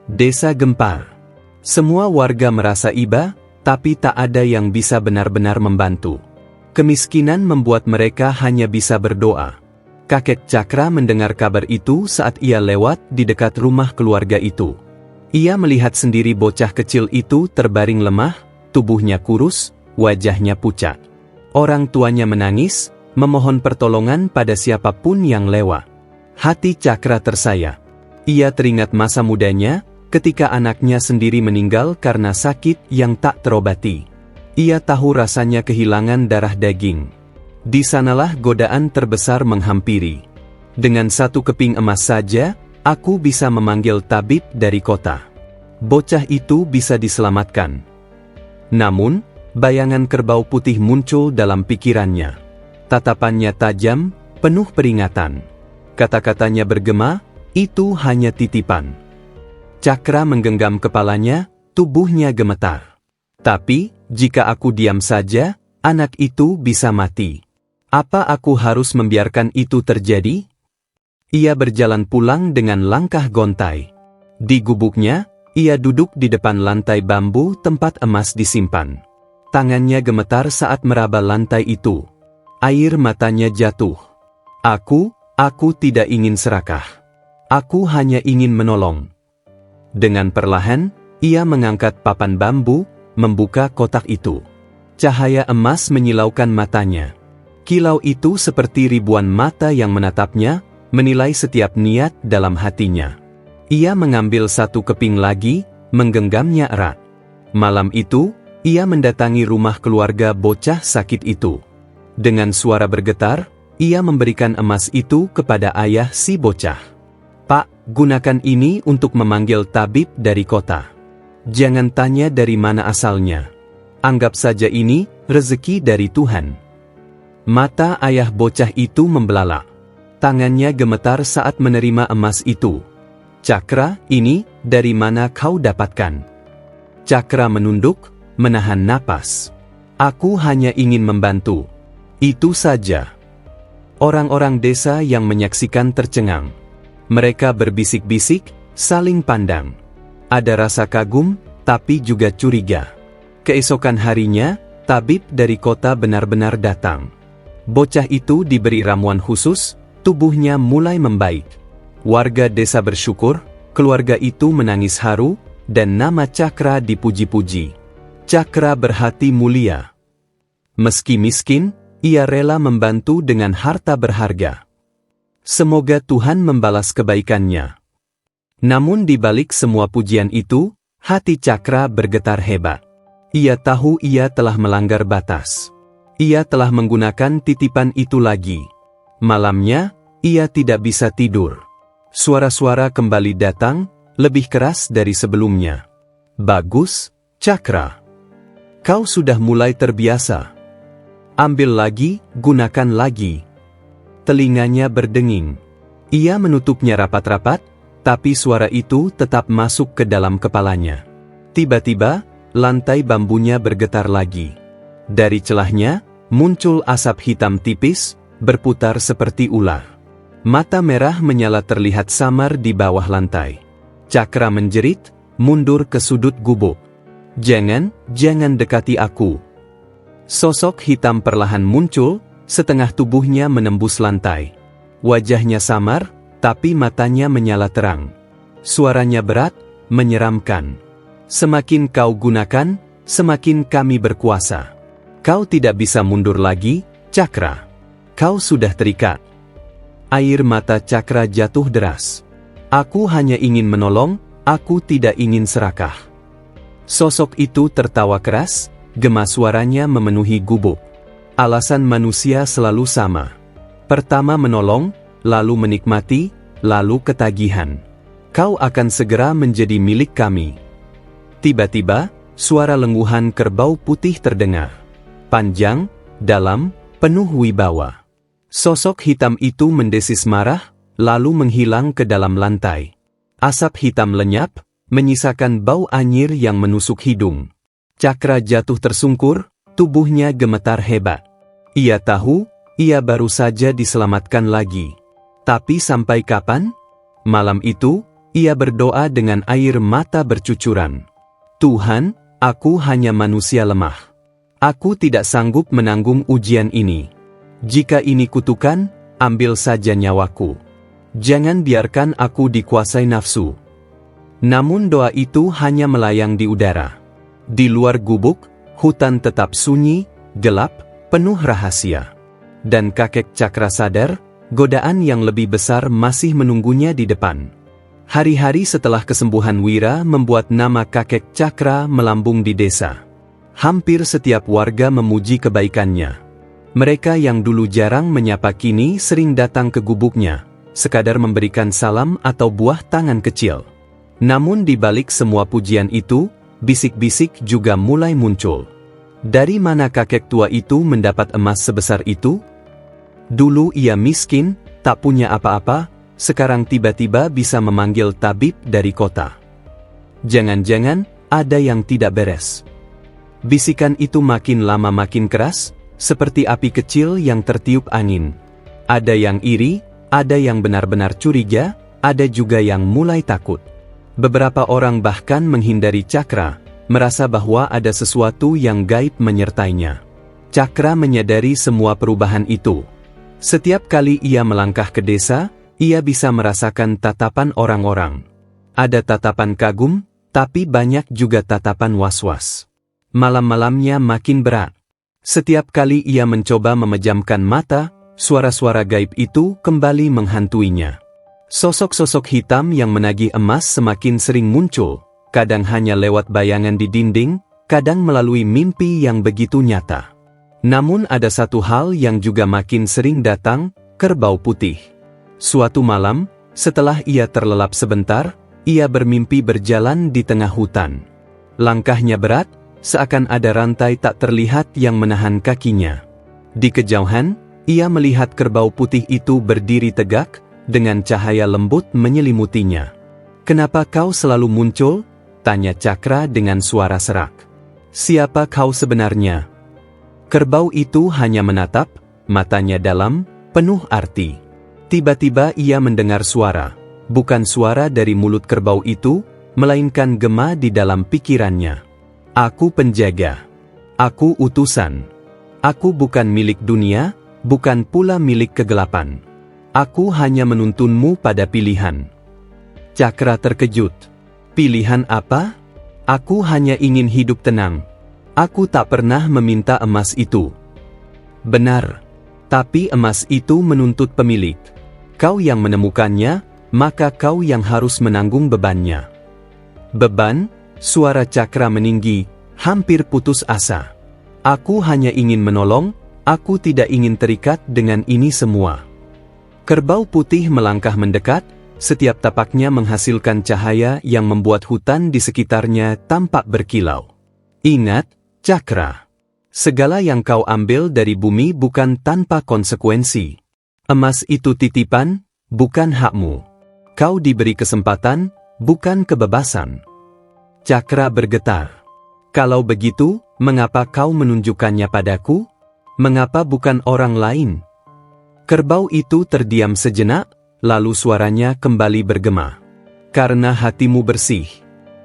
Desa gempar. Semua warga merasa iba, tapi tak ada yang bisa benar-benar membantu. Kemiskinan membuat mereka hanya bisa berdoa. Kakek Cakra mendengar kabar itu saat ia lewat di dekat rumah keluarga itu. Ia melihat sendiri bocah kecil itu terbaring lemah, tubuhnya kurus, wajahnya pucat. Orang tuanya menangis, memohon pertolongan pada siapapun yang lewat. Hati Cakra tersayat. Ia teringat masa mudanya, ketika anaknya sendiri meninggal karena sakit yang tak terobati. Ia tahu rasanya kehilangan darah daging. Di sanalah godaan terbesar menghampiri. Dengan satu keping emas saja, aku bisa memanggil tabib dari kota. Bocah itu bisa diselamatkan. Namun, bayangan kerbau putih muncul dalam pikirannya. Tatapannya tajam, penuh peringatan. Kata-katanya bergema, "Itu hanya titipan." Cakra menggenggam kepalanya, tubuhnya gemetar. "Tapi, jika aku diam saja, anak itu bisa mati. Apa aku harus membiarkan itu terjadi?" Ia berjalan pulang dengan langkah gontai. Di gubuknya, ia duduk di depan lantai bambu tempat emas disimpan. Tangannya gemetar saat meraba lantai itu. Air matanya jatuh. Aku tidak ingin serakah. Aku hanya ingin menolong." Dengan perlahan, ia mengangkat papan bambu, membuka kotak itu. Cahaya emas menyilaukan matanya. Kilau itu seperti ribuan mata yang menatapnya, menilai setiap niat dalam hatinya. Ia mengambil satu keping lagi, menggenggamnya erat. Malam itu, ia mendatangi rumah keluarga bocah sakit itu. Dengan suara bergetar, ia memberikan emas itu kepada ayah si bocah. "Pak, gunakan ini untuk memanggil tabib dari kota. Jangan tanya dari mana asalnya. Anggap saja ini rezeki dari Tuhan." Mata ayah bocah itu membelalak. Tangannya gemetar saat menerima emas itu. "Cakra, ini dari mana kau dapatkan?" Cakra menunduk, menahan napas. "Aku hanya ingin membantu. Itu saja." Orang-orang desa yang menyaksikan tercengang. Mereka berbisik-bisik, saling pandang. Ada rasa kagum, tapi juga curiga. Keesokan harinya, tabib dari kota benar-benar datang. Bocah itu diberi ramuan khusus, tubuhnya mulai membaik. Warga desa bersyukur, keluarga itu menangis haru, dan nama Cakra dipuji-puji. Cakra berhati mulia. Meski miskin, ia rela membantu dengan harta berharga. Semoga Tuhan membalas kebaikannya. Namun di balik semua pujian itu, Hati Cakra bergetar hebat. Ia tahu ia telah melanggar batas. Ia telah menggunakan titipan itu lagi. Malamnya, ia tidak bisa tidur. Suara-suara kembali datang, lebih keras dari sebelumnya. Bagus, Cakra. Kau sudah mulai terbiasa. Ambil lagi, gunakan lagi. Telinganya berdenging. Ia menutupnya rapat-rapat, tapi suara itu tetap masuk ke dalam kepalanya. Tiba-tiba, lantai bambunya bergetar lagi. Dari celahnya, muncul asap hitam tipis, berputar seperti ular. Mata merah menyala terlihat samar di bawah lantai. Cakra menjerit, mundur ke sudut gubuk. Jangan dekati aku. Sosok hitam perlahan muncul, setengah tubuhnya menembus lantai. Wajahnya samar, tapi matanya menyala terang. Suaranya berat, menyeramkan. Semakin kau gunakan, semakin kami berkuasa. Kau tidak bisa mundur lagi, Cakra. Kau sudah terikat. Air mata Cakra jatuh deras. Aku hanya ingin menolong, aku tidak ingin serakah. Sosok itu tertawa keras, gema suaranya memenuhi gubuk. Alasan manusia selalu sama. Pertama menolong, lalu menikmati, lalu ketagihan. Kau akan segera menjadi milik kami. Tiba-tiba, suara lenguhan kerbau putih terdengar. Panjang, dalam, penuh wibawa. Sosok hitam itu mendesis marah, lalu menghilang ke dalam lantai. Asap hitam lenyap, menyisakan bau anyir yang menusuk hidung. Cakra jatuh tersungkur, tubuhnya gemetar hebat. Ia tahu, ia baru saja diselamatkan lagi. Tapi sampai kapan? Malam itu, ia berdoa dengan air mata bercucuran. Tuhan, aku hanya manusia lemah. Aku tidak sanggup menanggung ujian ini. Jika ini kutukan, ambil saja nyawaku. Jangan biarkan aku dikuasai nafsu. Namun doa itu hanya melayang di udara. Di luar gubuk, hutan tetap sunyi, gelap, penuh rahasia. Dan kakek Cakra sadar, godaan yang lebih besar masih menunggunya di depan. Hari-hari setelah kesembuhan Wira membuat nama kakek Cakra melambung di desa. Hampir setiap warga memuji kebaikannya. Mereka yang dulu jarang menyapa kini sering datang ke gubuknya, sekadar memberikan salam atau buah tangan kecil. Namun di balik semua pujian itu, bisik-bisik juga mulai muncul. Dari mana kakek tua itu mendapat emas sebesar itu? Dulu ia miskin, tak punya apa-apa, sekarang tiba-tiba bisa memanggil tabib dari kota. Jangan-jangan, ada yang tidak beres. Bisikan itu makin lama makin keras, seperti api kecil yang tertiup angin. Ada yang iri, ada yang benar-benar curiga, ada juga yang mulai takut. Beberapa orang bahkan menghindari Cakra, merasa bahwa ada sesuatu yang gaib menyertainya. Cakra menyadari semua perubahan itu. Setiap kali ia melangkah ke desa, ia bisa merasakan tatapan orang-orang. Ada tatapan kagum, tapi banyak juga tatapan was-was. Malam-malamnya makin berat. Setiap kali ia mencoba memejamkan mata, suara-suara gaib itu kembali menghantuinya. Sosok-sosok hitam yang menagih emas semakin sering muncul, kadang hanya lewat bayangan di dinding, kadang melalui mimpi yang begitu nyata. Namun ada satu hal yang juga makin sering datang, kerbau putih. Suatu malam, setelah ia terlelap sebentar, ia bermimpi berjalan di tengah hutan. Langkahnya berat, seakan ada rantai tak terlihat yang menahan kakinya. Di kejauhan, ia melihat kerbau putih itu berdiri tegak, dengan cahaya lembut menyelimutinya. "Kenapa kau selalu muncul?" tanya Cakra dengan suara serak. "Siapa kau sebenarnya?" Kerbau itu hanya menatap, matanya dalam, penuh arti. Tiba-tiba ia mendengar suara, bukan suara dari mulut kerbau itu, melainkan gema di dalam pikirannya. "Aku penjaga. Aku utusan. Aku bukan milik dunia, bukan pula milik kegelapan. Aku hanya menuntunmu pada pilihan." Cakra terkejut. "Pilihan apa? Aku hanya ingin hidup tenang. Aku tak pernah meminta emas itu." "Benar. Tapi emas itu menuntut pemilik. Kau yang menemukannya, maka kau yang harus menanggung bebannya." "Beban? Suara Cakra meninggi, hampir putus asa. Aku hanya ingin menolong, aku tidak ingin terikat dengan ini semua. Kerbau putih melangkah mendekat, setiap tapaknya menghasilkan cahaya yang membuat hutan di sekitarnya tampak berkilau. Ingat, Cakra. Segala yang kau ambil dari bumi bukan tanpa konsekuensi. Emas itu titipan, bukan hakmu. Kau diberi kesempatan, bukan kebebasan. Cakra bergetar. Kalau begitu, mengapa kau menunjukkannya padaku? Mengapa bukan orang lain? Kerbau itu terdiam sejenak, lalu suaranya kembali bergema. Karena hatimu bersih.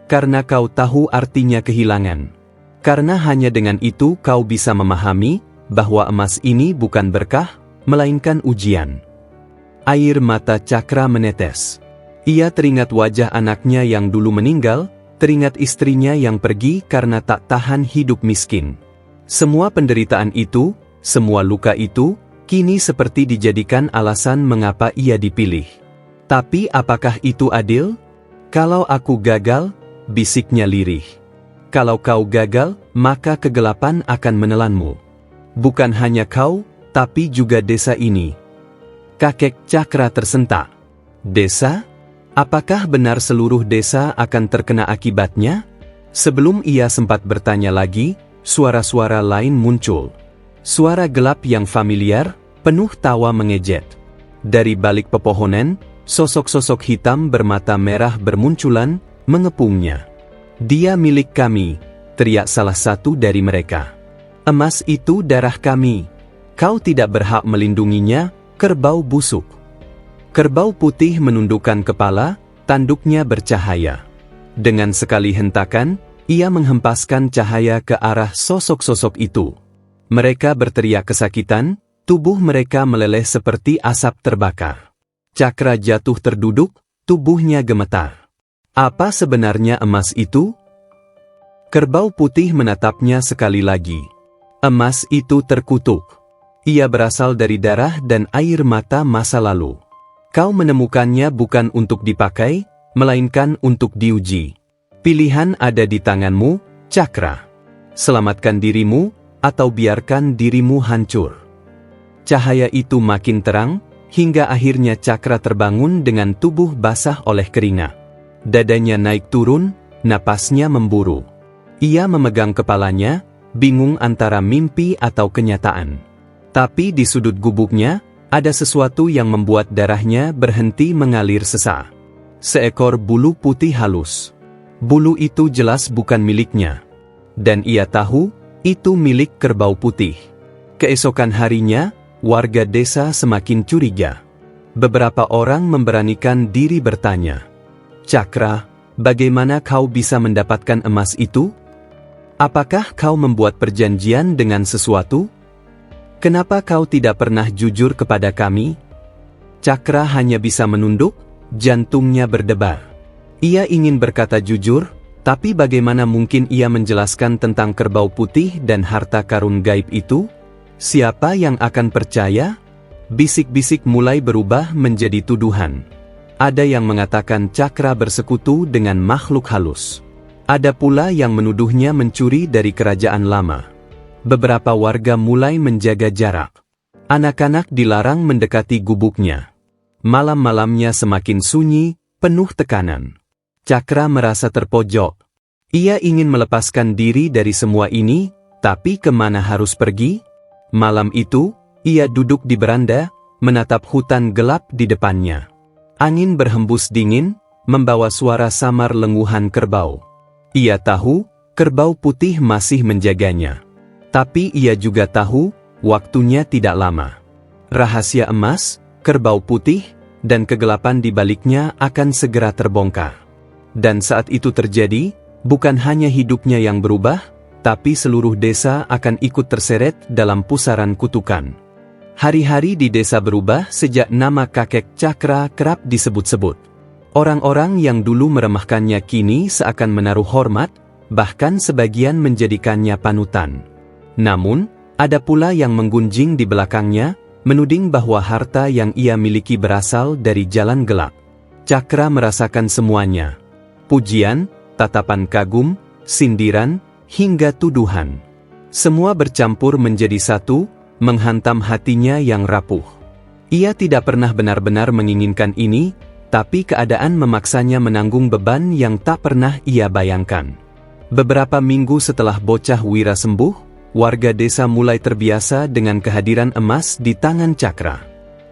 Karena kau tahu artinya kehilangan. Karena hanya dengan itu kau bisa memahami bahwa emas ini bukan berkah, melainkan ujian. Air mata Cakra menetes. Ia teringat wajah anaknya yang dulu meninggal, teringat istrinya yang pergi karena tak tahan hidup miskin. Semua penderitaan itu, semua luka itu, kini seperti dijadikan alasan mengapa ia dipilih. Tapi apakah itu adil? Kalau aku gagal, bisiknya lirih. Kalau kau gagal, maka kegelapan akan menelanmu. Bukan hanya kau, tapi juga desa ini. Kakek Cakra tersentak. Desa? Apakah benar seluruh desa akan terkena akibatnya? Sebelum ia sempat bertanya lagi, suara-suara lain muncul. Suara gelap yang familiar, penuh tawa mengejek. Dari balik pepohonan, sosok-sosok hitam bermata merah bermunculan, mengepungnya. Dia milik kami, teriak salah satu dari mereka. Emas itu darah kami. Kau tidak berhak melindunginya, kerbau busuk. Kerbau putih menundukkan kepala, tanduknya bercahaya. Dengan sekali hentakan, ia menghempaskan cahaya ke arah sosok-sosok itu. Mereka berteriak kesakitan, tubuh mereka meleleh seperti asap terbakar. Cakra jatuh terduduk, tubuhnya gemetar. Apa sebenarnya emas itu? Kerbau putih menatapnya sekali lagi. Emas itu terkutuk. Ia berasal dari darah dan air mata masa lalu. Kau menemukannya bukan untuk dipakai, melainkan untuk diuji. Pilihan ada di tanganmu, Cakra. Selamatkan dirimu, atau biarkan dirimu hancur. Cahaya itu makin terang, hingga akhirnya Cakra terbangun dengan tubuh basah oleh keringat. Dadanya naik turun, napasnya memburu. Ia memegang kepalanya, bingung antara mimpi atau kenyataan. Tapi di sudut gubuknya, ada sesuatu yang membuat darahnya berhenti mengalir sesak. Seekor bulu putih halus. Bulu itu jelas bukan miliknya. Dan ia tahu, itu milik kerbau putih. Keesokan harinya, warga desa semakin curiga. Beberapa orang memberanikan diri bertanya, Cakra, bagaimana kau bisa mendapatkan emas itu? Apakah kau membuat perjanjian dengan sesuatu? Kenapa kau tidak pernah jujur kepada kami? Cakra hanya bisa menunduk, jantungnya berdebar. Ia ingin berkata jujur, tapi bagaimana mungkin ia menjelaskan tentang kerbau putih dan harta karun gaib itu? Siapa yang akan percaya? Bisik-bisik mulai berubah menjadi tuduhan. Ada yang mengatakan Cakra bersekutu dengan makhluk halus. Ada pula yang menuduhnya mencuri dari kerajaan lama. Beberapa warga mulai menjaga jarak. Anak-anak dilarang mendekati gubuknya. Malam-malamnya semakin sunyi, penuh tekanan. Cakra merasa terpojok. Ia ingin melepaskan diri dari semua ini, tapi kemana harus pergi? Malam itu, ia duduk di beranda, menatap hutan gelap di depannya. Angin berhembus dingin, membawa suara samar lenguhan kerbau. Ia tahu, kerbau putih masih menjaganya. Tapi ia juga tahu, waktunya tidak lama. Rahasia emas, kerbau putih, dan kegelapan di baliknya akan segera terbongkar. Dan saat itu terjadi, bukan hanya hidupnya yang berubah, tapi seluruh desa akan ikut terseret dalam pusaran kutukan. Hari-hari di desa berubah sejak nama kakek Cakra kerap disebut-sebut. Orang-orang yang dulu meremehkannya kini seakan menaruh hormat, bahkan sebagian menjadikannya panutan. Namun, ada pula yang menggunjing di belakangnya, menuding bahwa harta yang ia miliki berasal dari jalan gelap. Cakra merasakan semuanya. Pujian, tatapan kagum, sindiran, hingga tuduhan. Semua bercampur menjadi satu, menghantam hatinya yang rapuh. Ia tidak pernah benar-benar menginginkan ini, tapi keadaan memaksanya menanggung beban yang tak pernah ia bayangkan. Beberapa minggu setelah bocah Wira sembuh, warga desa mulai terbiasa dengan kehadiran emas di tangan Cakra.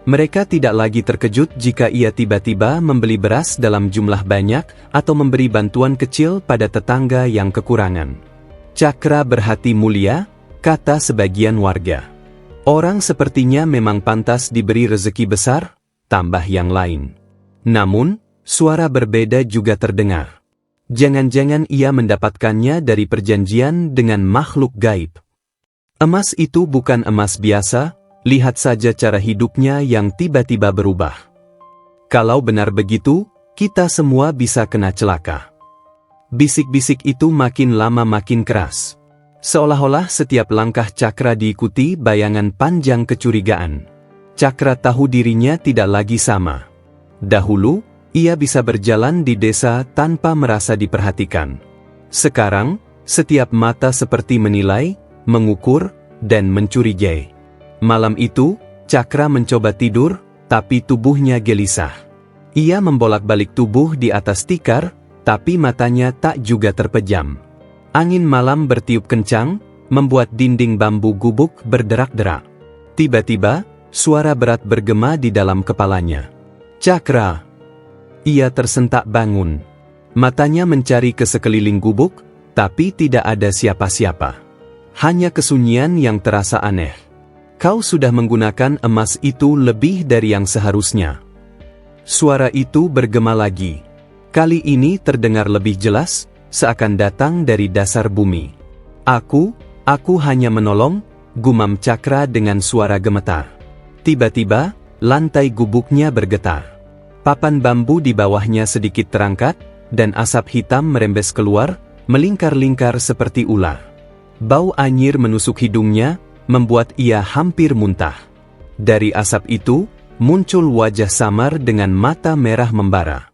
Mereka tidak lagi terkejut jika ia tiba-tiba membeli beras dalam jumlah banyak atau memberi bantuan kecil pada tetangga yang kekurangan. Cakra berhati mulia, kata sebagian warga. Orang sepertinya memang pantas diberi rezeki besar, tambah yang lain. Namun, suara berbeda juga terdengar. Jangan-jangan ia mendapatkannya dari perjanjian dengan makhluk gaib. Emas itu bukan emas biasa, lihat saja cara hidupnya yang tiba-tiba berubah. Kalau benar begitu, kita semua bisa kena celaka. Bisik-bisik itu makin lama makin keras. Seolah-olah setiap langkah Cakra diikuti bayangan panjang kecurigaan. Cakra tahu dirinya tidak lagi sama. Dahulu, ia bisa berjalan di desa tanpa merasa diperhatikan. Sekarang, setiap mata seperti menilai, mengukur, dan mencurigai. Malam itu, Cakra mencoba tidur, tapi tubuhnya gelisah. Ia membolak-balik tubuh di atas tikar, tapi matanya tak juga terpejam. Angin malam bertiup kencang, membuat dinding bambu gubuk berderak-derak. Tiba-tiba, suara berat bergema di dalam kepalanya. Cakra! Ia tersentak bangun. Matanya mencari ke sekeliling gubuk, tapi tidak ada siapa-siapa. Hanya kesunyian yang terasa aneh. Kau sudah menggunakan emas itu lebih dari yang seharusnya. Suara itu bergema lagi. Kali ini terdengar lebih jelas, seakan datang dari dasar bumi. Aku hanya menolong, gumam Cakra dengan suara gemetar. Tiba-tiba, lantai gubuknya bergetar. Papan bambu di bawahnya sedikit terangkat, dan asap hitam merembes keluar, melingkar-lingkar seperti ular. Bau anyir menusuk hidungnya, membuat ia hampir muntah. Dari asap itu, muncul wajah samar dengan mata merah membara.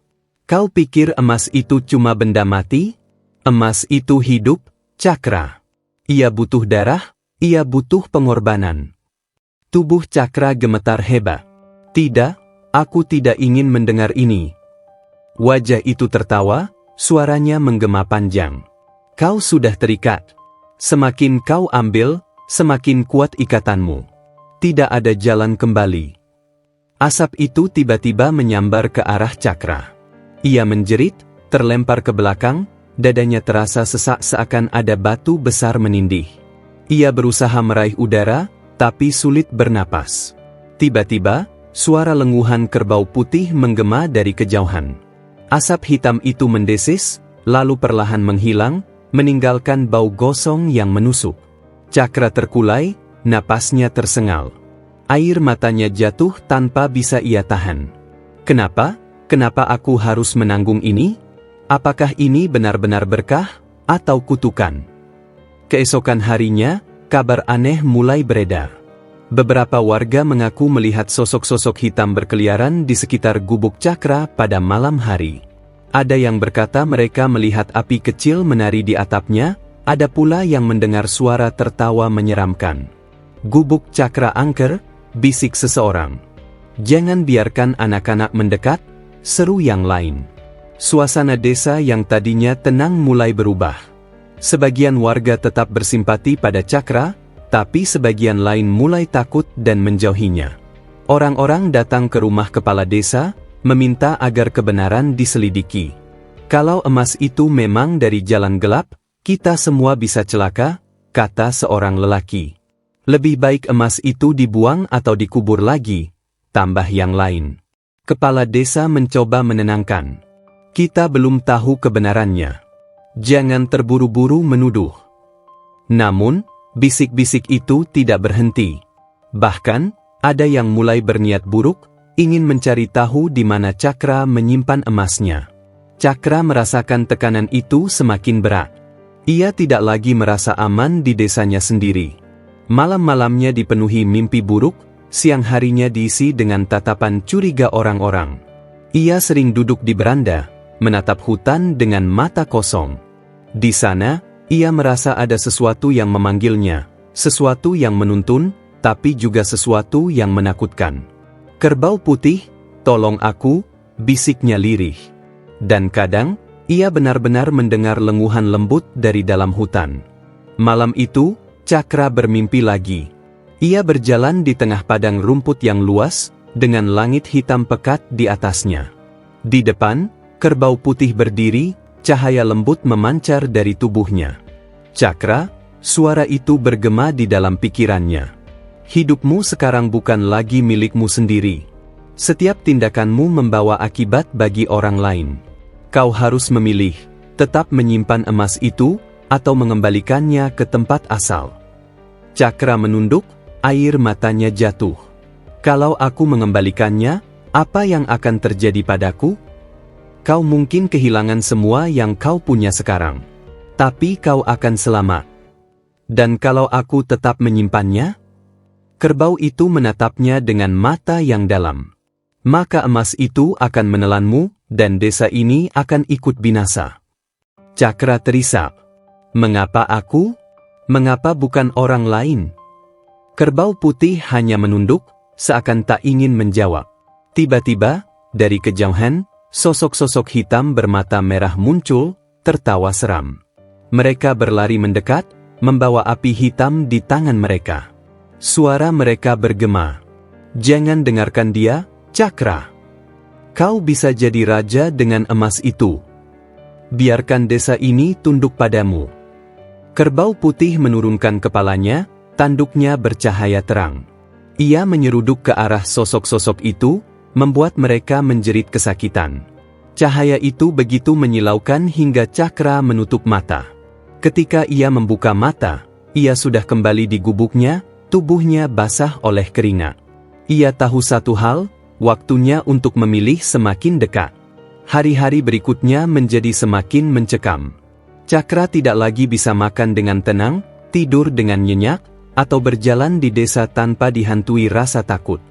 Kau pikir emas itu cuma benda mati? Emas itu hidup, Cakra. Ia butuh darah, ia butuh pengorbanan. Tubuh Cakra gemetar hebat. Tidak, aku tidak ingin mendengar ini. Wajah itu tertawa, suaranya menggema panjang. Kau sudah terikat. Semakin kau ambil, semakin kuat ikatanmu. Tidak ada jalan kembali. Asap itu tiba-tiba menyambar ke arah Cakra. Ia menjerit, terlempar ke belakang, dadanya terasa sesak seakan ada batu besar menindih. Ia berusaha meraih udara, tapi sulit bernapas. Tiba-tiba, suara lenguhan kerbau putih menggema dari kejauhan. Asap hitam itu mendesis, lalu perlahan menghilang, meninggalkan bau gosong yang menusuk. Cakra terkulai, napasnya tersengal. Air matanya jatuh tanpa bisa ia tahan. Kenapa? Kenapa aku harus menanggung ini? Apakah ini benar-benar berkah, atau kutukan? Keesokan harinya, kabar aneh mulai beredar. Beberapa warga mengaku melihat sosok-sosok hitam berkeliaran di sekitar gubuk Cakra pada malam hari. Ada yang berkata mereka melihat api kecil menari di atapnya, ada pula yang mendengar suara tertawa menyeramkan. Gubuk Cakra angker, bisik seseorang. Jangan biarkan anak-anak mendekat, seru yang lain. Suasana desa yang tadinya tenang mulai berubah. Sebagian warga tetap bersimpati pada Cakra, tapi sebagian lain mulai takut dan menjauhinya. Orang-orang datang ke rumah kepala desa, meminta agar kebenaran diselidiki. Kalau emas itu memang dari jalan gelap, kita semua bisa celaka, kata seorang lelaki. Lebih baik emas itu dibuang atau dikubur lagi, tambah yang lain. Kepala desa mencoba menenangkan. Kita belum tahu kebenarannya. Jangan terburu-buru menuduh. Namun, bisik-bisik itu tidak berhenti. Bahkan, ada yang mulai berniat buruk, ingin mencari tahu di mana Cakra menyimpan emasnya. Cakra merasakan tekanan itu semakin berat. Ia tidak lagi merasa aman di desanya sendiri. Malam-malamnya dipenuhi mimpi buruk, siang harinya diisi dengan tatapan curiga orang-orang. Ia sering duduk di beranda, menatap hutan dengan mata kosong. Di sana, ia merasa ada sesuatu yang memanggilnya, sesuatu yang menuntun, tapi juga sesuatu yang menakutkan. "Kerbau putih, tolong aku," bisiknya lirih. Dan kadang, ia benar-benar mendengar lenguhan lembut dari dalam hutan. Malam itu, Cakra bermimpi lagi. Ia berjalan di tengah padang rumput yang luas, dengan langit hitam pekat di atasnya. Di depan, kerbau putih berdiri, cahaya lembut memancar dari tubuhnya. "Cakra," suara itu bergema di dalam pikirannya. "Hidupmu sekarang bukan lagi milikmu sendiri. Setiap tindakanmu membawa akibat bagi orang lain. Kau harus memilih, tetap menyimpan emas itu, atau mengembalikannya ke tempat asal." Cakra menunduk, air matanya jatuh. "Kalau aku mengembalikannya, apa yang akan terjadi padaku? Kau mungkin kehilangan semua yang kau punya sekarang. Tapi kau akan selamat. Dan kalau aku tetap menyimpannya?" Kerbau itu menatapnya dengan mata yang dalam. "Maka emas itu akan menelanmu, dan desa ini akan ikut binasa." Cakra terisak. "Mengapa aku? Mengapa bukan orang lain?" Kerbau putih hanya menunduk, seakan tak ingin menjawab. Tiba-tiba, dari kejauhan, sosok-sosok hitam bermata merah muncul, tertawa seram. Mereka berlari mendekat, membawa api hitam di tangan mereka. Suara mereka bergema. "Jangan dengarkan dia, Cakra. Kau bisa jadi raja dengan emas itu. Biarkan desa ini tunduk padamu." Kerbau putih menurunkan kepalanya, tanduknya bercahaya terang. Ia menyeruduk ke arah sosok-sosok itu, membuat mereka menjerit kesakitan. Cahaya itu begitu menyilaukan hingga Cakra menutup mata. Ketika ia membuka mata, ia sudah kembali di gubuknya, tubuhnya basah oleh keringat. Ia tahu satu hal, waktunya untuk memilih semakin dekat. Hari-hari berikutnya menjadi semakin mencekam. Cakra tidak lagi bisa makan dengan tenang, tidur dengan nyenyak, atau berjalan di desa tanpa dihantui rasa takut.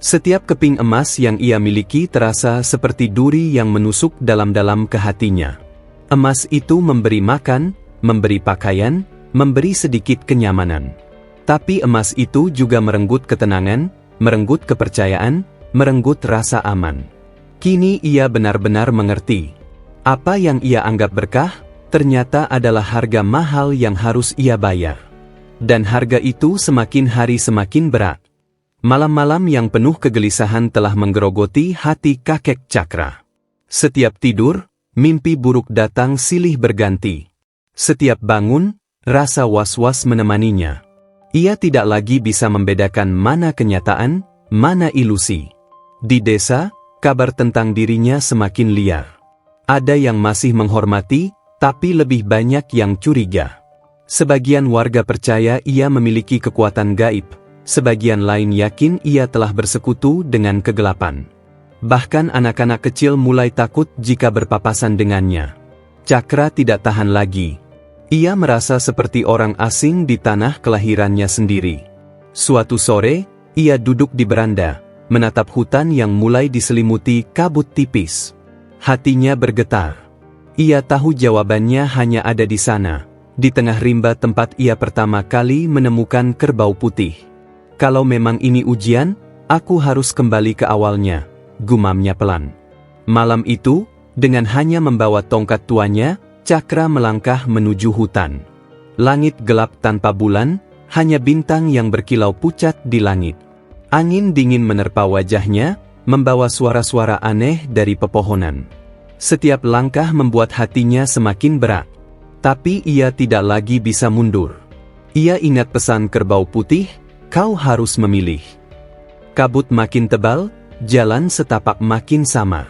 Setiap keping emas yang ia miliki terasa seperti duri yang menusuk dalam-dalam ke hatinya. Emas itu memberi makan, memberi pakaian, memberi sedikit kenyamanan. Tapi emas itu juga merenggut ketenangan, merenggut kepercayaan, merenggut rasa aman. Kini ia benar-benar mengerti. Apa yang ia anggap berkah, ternyata adalah harga mahal yang harus ia bayar. Dan harga itu semakin hari semakin berat. Malam-malam yang penuh kegelisahan telah menggerogoti hati kakek Cakra. Setiap tidur, mimpi buruk datang silih berganti. Setiap bangun, rasa was-was menemaninya. Ia tidak lagi bisa membedakan mana kenyataan, mana ilusi. Di desa, kabar tentang dirinya semakin liar. Ada yang masih menghormati, tapi lebih banyak yang curiga. Sebagian warga percaya ia memiliki kekuatan gaib, sebagian lain yakin ia telah bersekutu dengan kegelapan. Bahkan anak-anak kecil mulai takut jika berpapasan dengannya. Cakra tidak tahan lagi. Ia merasa seperti orang asing di tanah kelahirannya sendiri. Suatu sore, ia duduk di beranda, menatap hutan yang mulai diselimuti kabut tipis. Hatinya bergetar. Ia tahu jawabannya hanya ada di sana, di tengah rimba tempat ia pertama kali menemukan kerbau putih. "Kalau memang ini ujian, aku harus kembali ke awalnya," gumamnya pelan. Malam itu, dengan hanya membawa tongkat tuanya, Cakra melangkah menuju hutan. Langit gelap tanpa bulan, hanya bintang yang berkilau pucat di langit. Angin dingin menerpa wajahnya, membawa suara-suara aneh dari pepohonan. Setiap langkah membuat hatinya semakin berat. Tapi ia tidak lagi bisa mundur. Ia ingat pesan kerbau putih, "Kau harus memilih." Kabut makin tebal, jalan setapak makin samar.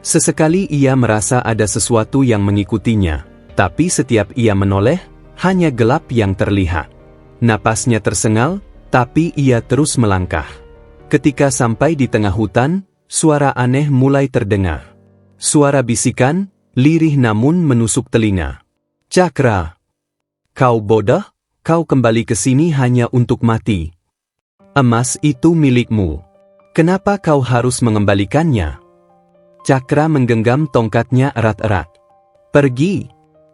Sesekali ia merasa ada sesuatu yang mengikutinya, tapi setiap ia menoleh, hanya gelap yang terlihat. Napasnya tersengal, tapi ia terus melangkah. Ketika sampai di tengah hutan, suara aneh mulai terdengar. Suara bisikan, lirih namun menusuk telinga. "Cakra, kau bodoh, kau kembali ke sini hanya untuk mati. Emas itu milikmu. Kenapa kau harus mengembalikannya?" Cakra menggenggam tongkatnya erat-erat. "Pergi!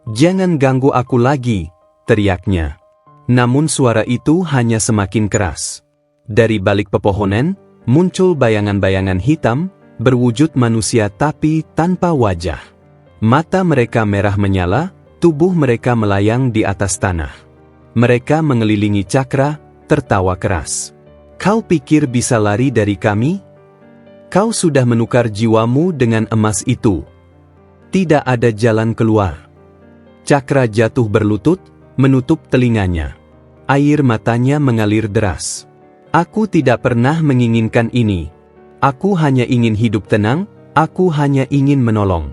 Jangan ganggu aku lagi!" teriaknya. Namun suara itu hanya semakin keras. Dari balik pepohonan, muncul bayangan-bayangan hitam, berwujud manusia tapi tanpa wajah. Mata mereka merah menyala, tubuh mereka melayang di atas tanah. Mereka mengelilingi Cakra, tertawa keras. "Kau pikir bisa lari dari kami? Kau sudah menukar jiwamu dengan emas itu. Tidak ada jalan keluar." Cakra jatuh berlutut, menutup telinganya. Air matanya mengalir deras. "Aku tidak pernah menginginkan ini. Aku hanya ingin hidup tenang, aku hanya ingin menolong."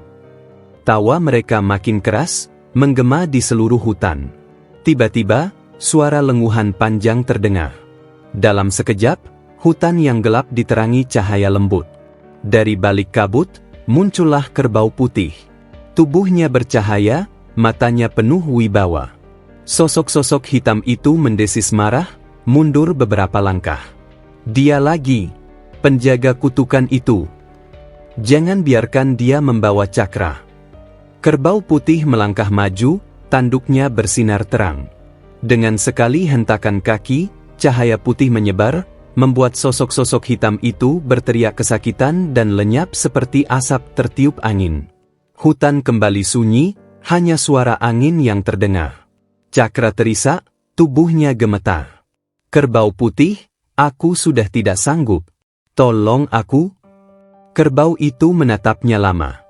Tawa mereka makin keras, menggema di seluruh hutan. Tiba-tiba, suara lenguhan panjang terdengar. Dalam sekejap, hutan yang gelap diterangi cahaya lembut. Dari balik kabut, muncullah kerbau putih. Tubuhnya bercahaya, matanya penuh wibawa. Sosok-sosok hitam itu mendesis marah, mundur beberapa langkah. "Dia lagi! Penjaga kutukan itu! Jangan biarkan dia membawa Cakra." Kerbau putih melangkah maju, tanduknya bersinar terang. Dengan sekali hentakan kaki, cahaya putih menyebar, membuat sosok-sosok hitam itu berteriak kesakitan dan lenyap seperti asap tertiup angin. Hutan kembali sunyi, hanya suara angin yang terdengar. Cakra terisak, tubuhnya gemetar. "Kerbau putih, aku sudah tidak sanggup. Tolong aku." Kerbau itu menatapnya lama.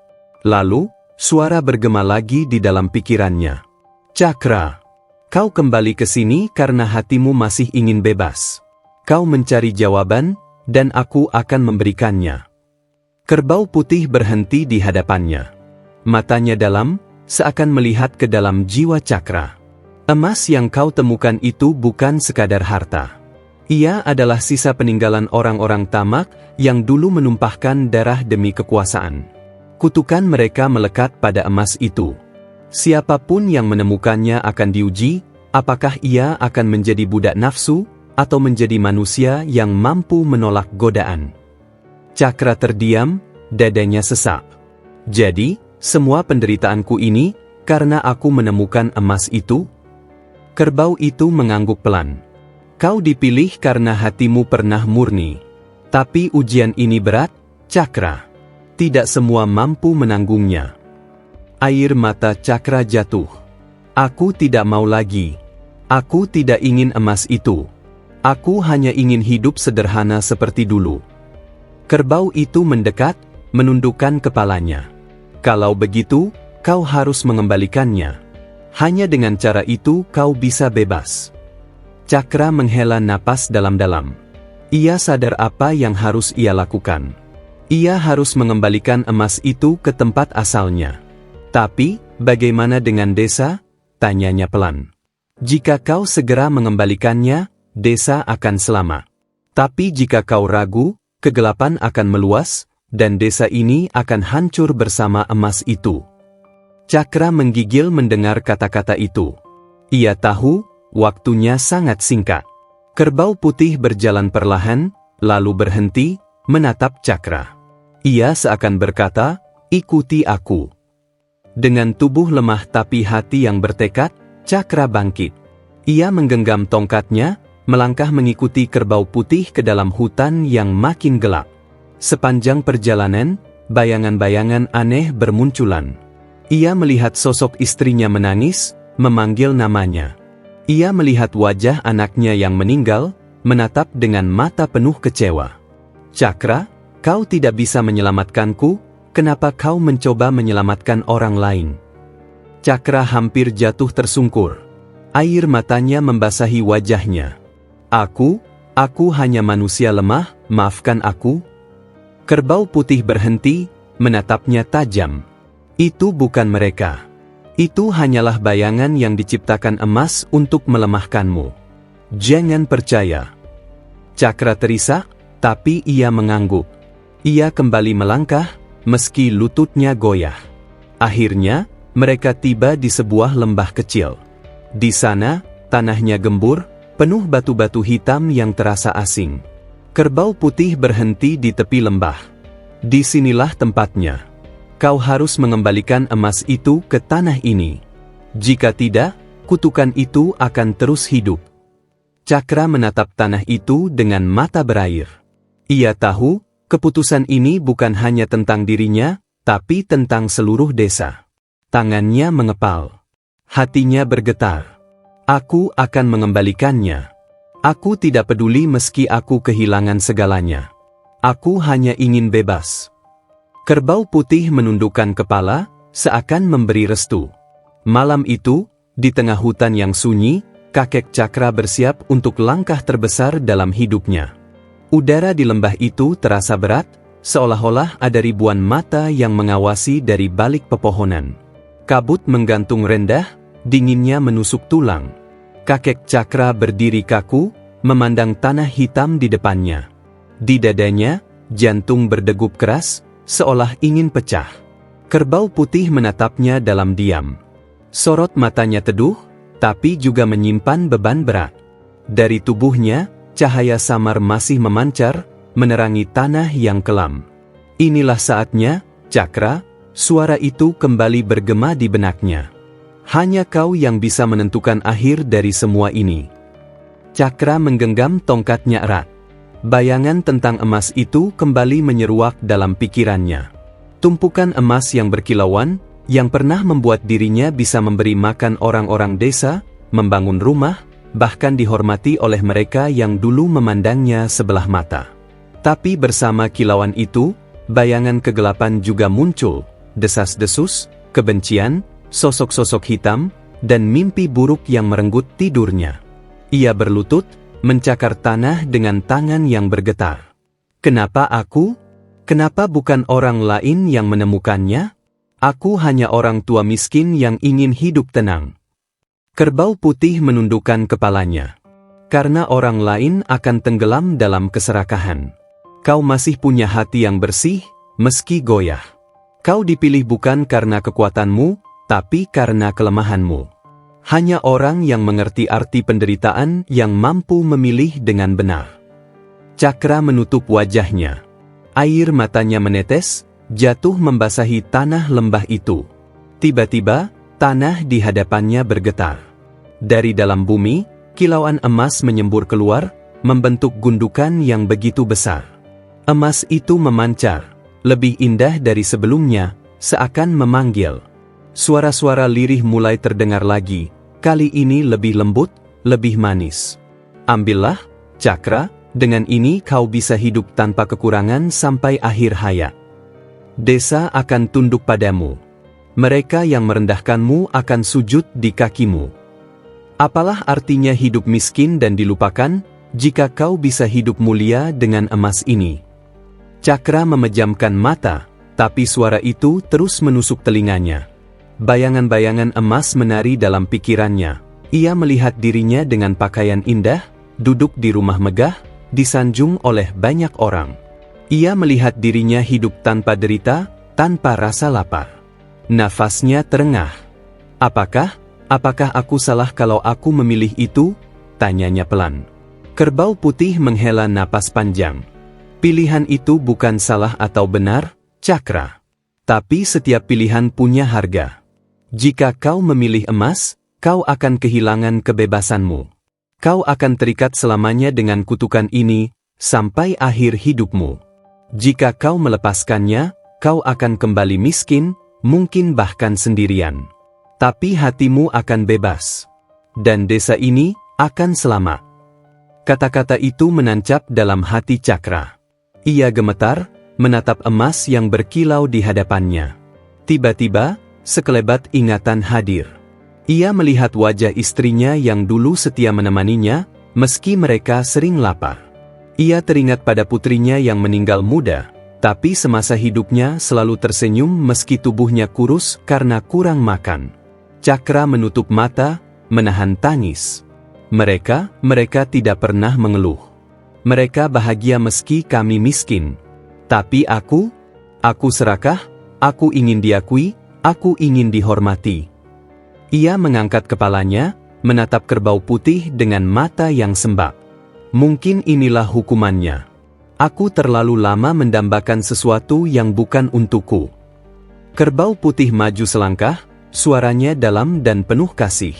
Lalu, suara bergema lagi di dalam pikirannya. "Cakra, kau kembali ke sini karena hatimu masih ingin bebas. Kau mencari jawaban, dan aku akan memberikannya." Kerbau putih berhenti di hadapannya. Matanya dalam, seakan melihat ke dalam jiwa Cakra. "Emas yang kau temukan itu bukan sekadar harta. Ia adalah sisa peninggalan orang-orang tamak yang dulu menumpahkan darah demi kekuasaan. Kutukan mereka melekat pada emas itu. Siapapun yang menemukannya akan diuji, apakah ia akan menjadi budak nafsu, atau menjadi manusia yang mampu menolak godaan." Cakra terdiam, dadanya sesak. "Jadi, semua penderitaanku ini, karena aku menemukan emas itu?" Kerbau itu mengangguk pelan. "Kau dipilih karena hatimu pernah murni. Tapi ujian ini berat, Cakra. Tidak semua mampu menanggungnya." Air mata Cakra jatuh. "Aku tidak mau lagi. Aku tidak ingin emas itu. Aku hanya ingin hidup sederhana seperti dulu." Kerbau itu mendekat, menundukkan kepalanya. "Kalau begitu, kau harus mengembalikannya. Hanya dengan cara itu kau bisa bebas." Cakra menghela napas dalam-dalam. Ia sadar apa yang harus ia lakukan. Ia harus mengembalikan emas itu ke tempat asalnya. "Tapi, bagaimana dengan desa?" tanyanya pelan. "Jika kau segera mengembalikannya, desa akan selamat. Tapi jika kau ragu, kegelapan akan meluas, dan desa ini akan hancur bersama emas itu." Cakra menggigil mendengar kata-kata itu. Ia tahu, waktunya sangat singkat. Kerbau putih berjalan perlahan, lalu berhenti, menatap Cakra. Ia seakan berkata, "Ikuti aku." Dengan tubuh lemah tapi hati yang bertekad, Cakra bangkit. Ia menggenggam tongkatnya, melangkah mengikuti kerbau putih ke dalam hutan yang makin gelap. Sepanjang perjalanan, bayangan-bayangan aneh bermunculan. Ia melihat sosok istrinya menangis, memanggil namanya. Ia melihat wajah anaknya yang meninggal, menatap dengan mata penuh kecewa. "Cakra, kau tidak bisa menyelamatkanku, kenapa kau mencoba menyelamatkan orang lain?" Cakra hampir jatuh tersungkur. Air matanya membasahi wajahnya. Aku hanya manusia lemah, maafkan aku." Kerbau putih berhenti, menatapnya tajam. "Itu bukan mereka. Itu hanyalah bayangan yang diciptakan emas untuk melemahkanmu. Jangan percaya." Cakra terisak, tapi ia mengangguk. Ia kembali melangkah, meski lututnya goyah. Akhirnya, mereka tiba di sebuah lembah kecil. Di sana, tanahnya gembur, penuh batu-batu hitam yang terasa asing. Kerbau putih berhenti di tepi lembah. Disinilah tempatnya. Kau harus mengembalikan emas itu ke tanah ini. Jika tidak, kutukan itu akan terus hidup. Cakra menatap tanah itu dengan mata berair. Ia tahu, keputusan ini bukan hanya tentang dirinya, tapi tentang seluruh desa. Tangannya mengepal. Hatinya bergetar. Aku akan mengembalikannya. Aku tidak peduli meski aku kehilangan segalanya. Aku hanya ingin bebas. Kerbau putih menundukkan kepala, seakan memberi restu. Malam itu, di tengah hutan yang sunyi, kakek Cakra bersiap untuk langkah terbesar dalam hidupnya. Udara di lembah itu terasa berat, seolah-olah ada ribuan mata yang mengawasi dari balik pepohonan. Kabut menggantung rendah, dinginnya menusuk tulang. Kakek Cakra berdiri kaku, memandang tanah hitam di depannya. Di dadanya, jantung berdegup keras, seolah ingin pecah. Kerbau putih menatapnya dalam diam. Sorot matanya teduh, tapi juga menyimpan beban berat. Dari tubuhnya, cahaya samar masih memancar, menerangi tanah yang kelam. Inilah saatnya, Cakra, suara itu kembali bergema di benaknya. Hanya kau yang bisa menentukan akhir dari semua ini. Cakra menggenggam tongkatnya erat. Bayangan tentang emas itu kembali menyeruak dalam pikirannya. Tumpukan emas yang berkilauan, yang pernah membuat dirinya bisa memberi makan orang-orang desa, membangun rumah, bahkan dihormati oleh mereka yang dulu memandangnya sebelah mata. Tapi bersama kilauan itu, bayangan kegelapan juga muncul, desas-desus, kebencian, sosok-sosok hitam, dan mimpi buruk yang merenggut tidurnya. Ia berlutut, mencakar tanah dengan tangan yang bergetar. Kenapa aku? Kenapa bukan orang lain yang menemukannya? Aku hanya orang tua miskin yang ingin hidup tenang. Kerbau putih menundukkan kepalanya. Karena orang lain akan tenggelam dalam keserakahan. Kau masih punya hati yang bersih, meski goyah. Kau dipilih bukan karena kekuatanmu, tapi karena kelemahanmu. Hanya orang yang mengerti arti penderitaan yang mampu memilih dengan benar. Cakra menutup wajahnya. Air matanya menetes, jatuh membasahi tanah lembah itu. Tiba-tiba, tanah di hadapannya bergetar. Dari dalam bumi, kilauan emas menyembur keluar, membentuk gundukan yang begitu besar. Emas itu memancar, lebih indah dari sebelumnya, seakan memanggil. Suara-suara lirih mulai terdengar lagi, kali ini lebih lembut, lebih manis. Ambillah, Cakra, dengan ini kau bisa hidup tanpa kekurangan sampai akhir hayat. Desa akan tunduk padamu. Mereka yang merendahkanmu akan sujud di kakimu. Apalah artinya hidup miskin dan dilupakan, jika kau bisa hidup mulia dengan emas ini? Cakra memejamkan mata, tapi suara itu terus menusuk telinganya. Bayangan-bayangan emas menari dalam pikirannya. Ia melihat dirinya dengan pakaian indah, duduk di rumah megah, disanjung oleh banyak orang. Ia melihat dirinya hidup tanpa derita, tanpa rasa lapar. Nafasnya terengah. Apakah aku salah kalau aku memilih itu? Tanyanya pelan. Kerbau putih menghela napas panjang. Pilihan itu bukan salah atau benar, Cakra. Tapi setiap pilihan punya harga. Jika kau memilih emas, kau akan kehilangan kebebasanmu. Kau akan terikat selamanya dengan kutukan ini, sampai akhir hidupmu. Jika kau melepaskannya, kau akan kembali miskin, mungkin bahkan sendirian. Tapi hatimu akan bebas. Dan desa ini akan selamat. Kata-kata itu menancap dalam hati Cakra. Ia gemetar, menatap emas yang berkilau di hadapannya. Tiba-tiba, sekelebat ingatan hadir. Ia melihat wajah istrinya yang dulu setia menemaninya, meski mereka sering lapar. Ia teringat pada putrinya yang meninggal muda, tapi semasa hidupnya selalu tersenyum meski tubuhnya kurus karena kurang makan. Cakra menutup mata, menahan tangis. Mereka tidak pernah mengeluh. Mereka bahagia meski kami miskin. Tapi aku serakah, aku ingin diakui, aku ingin dihormati. Ia mengangkat kepalanya, menatap kerbau putih dengan mata yang sembab. Mungkin inilah hukumannya. Aku terlalu lama mendambakan sesuatu yang bukan untukku. Kerbau putih maju selangkah, suaranya dalam dan penuh kasih.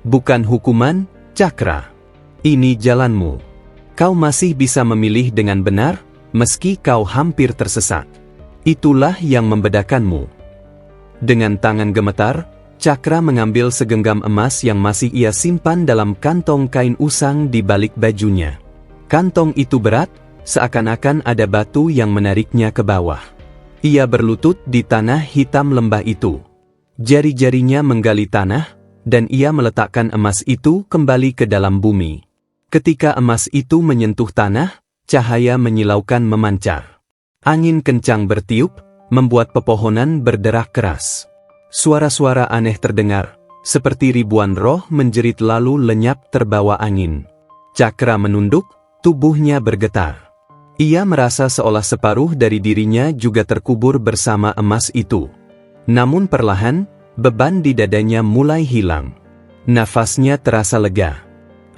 Bukan hukuman, Cakra. Ini jalanmu. Kau masih bisa memilih dengan benar, meski kau hampir tersesat. Itulah yang membedakanmu. Dengan tangan gemetar, Cakra mengambil segenggam emas yang masih ia simpan dalam kantong kain usang di balik bajunya. Kantong itu berat, seakan-akan ada batu yang menariknya ke bawah. Ia berlutut di tanah hitam lembah itu. Jari-jarinya menggali tanah, dan ia meletakkan emas itu kembali ke dalam bumi. Ketika emas itu menyentuh tanah, cahaya menyilaukan memancar. Angin kencang bertiup, membuat pepohonan berderak keras. Suara-suara aneh terdengar, seperti ribuan roh menjerit lalu lenyap terbawa angin. Cakra menunduk, tubuhnya bergetar. Ia merasa seolah separuh dari dirinya juga terkubur bersama emas itu. Namun perlahan, beban di dadanya mulai hilang. Nafasnya terasa lega.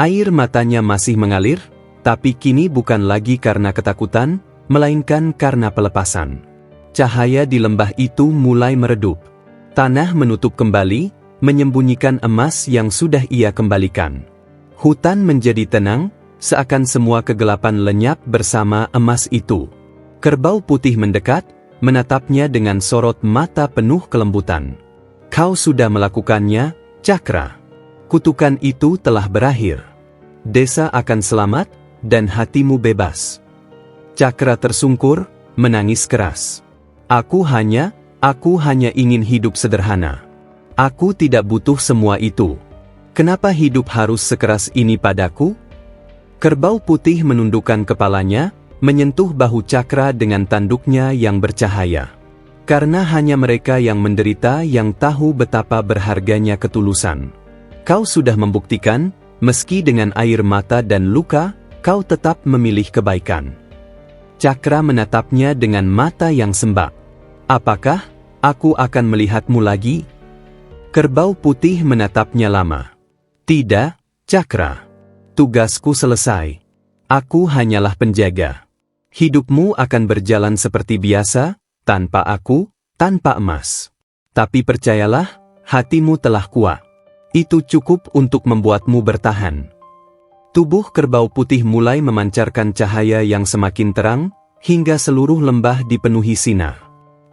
Air matanya masih mengalir, tapi kini bukan lagi karena ketakutan, melainkan karena pelepasan. Cahaya di lembah itu mulai meredup. Tanah menutup kembali, menyembunyikan emas yang sudah ia kembalikan. Hutan menjadi tenang, seakan semua kegelapan lenyap bersama emas itu. Kerbau putih mendekat, menatapnya dengan sorot mata penuh kelembutan. Kau sudah melakukannya, Cakra. Kutukan itu telah berakhir. Desa akan selamat, dan hatimu bebas. Cakra tersungkur, menangis keras. Aku hanya ingin hidup sederhana. Aku tidak butuh semua itu. Kenapa hidup harus sekeras ini padaku? Kerbau putih menundukkan kepalanya, menyentuh bahu Cakra dengan tanduknya yang bercahaya. Karena hanya mereka yang menderita yang tahu betapa berharganya ketulusan. Kau sudah membuktikan, meski dengan air mata dan luka, kau tetap memilih kebaikan. Cakra menatapnya dengan mata yang sembab. Apakah aku akan melihatmu lagi? Kerbau putih menatapnya lama. Tidak, Cakra. Tugasku selesai. Aku hanyalah penjaga. Hidupmu akan berjalan seperti biasa, tanpa aku, tanpa emas. Tapi percayalah, hatimu telah kuat. Itu cukup untuk membuatmu bertahan. Tubuh kerbau putih mulai memancarkan cahaya yang semakin terang, hingga seluruh lembah dipenuhi sinar.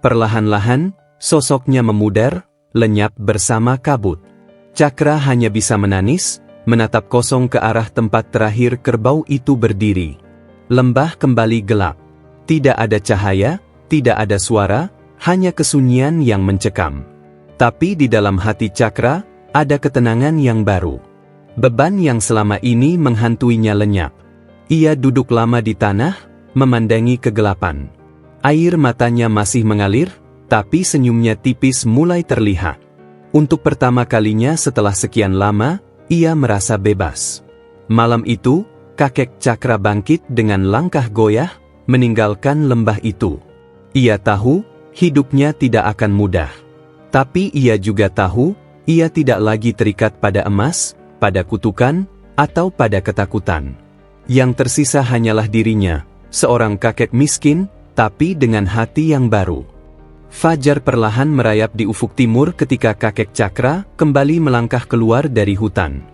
Perlahan-lahan, sosoknya memudar, lenyap bersama kabut. Cakra hanya bisa menangis, menatap kosong ke arah tempat terakhir kerbau itu berdiri. Lembah kembali gelap. Tidak ada cahaya, tidak ada suara, hanya kesunyian yang mencekam. Tapi di dalam hati Cakra, ada ketenangan yang baru. Beban yang selama ini menghantuinya lenyap. Ia duduk lama di tanah, memandangi kegelapan. Air matanya masih mengalir, tapi senyumnya tipis mulai terlihat. Untuk pertama kalinya setelah sekian lama, ia merasa bebas. Malam itu, kakek Cakra bangkit dengan langkah goyah, meninggalkan lembah itu. Ia tahu, hidupnya tidak akan mudah. Tapi ia juga tahu, ia tidak lagi terikat pada emas, pada kutukan, atau pada ketakutan. Yang tersisa hanyalah dirinya, seorang kakek miskin, tapi dengan hati yang baru. Fajar perlahan merayap di ufuk timur ketika kakek Cakra kembali melangkah keluar dari hutan.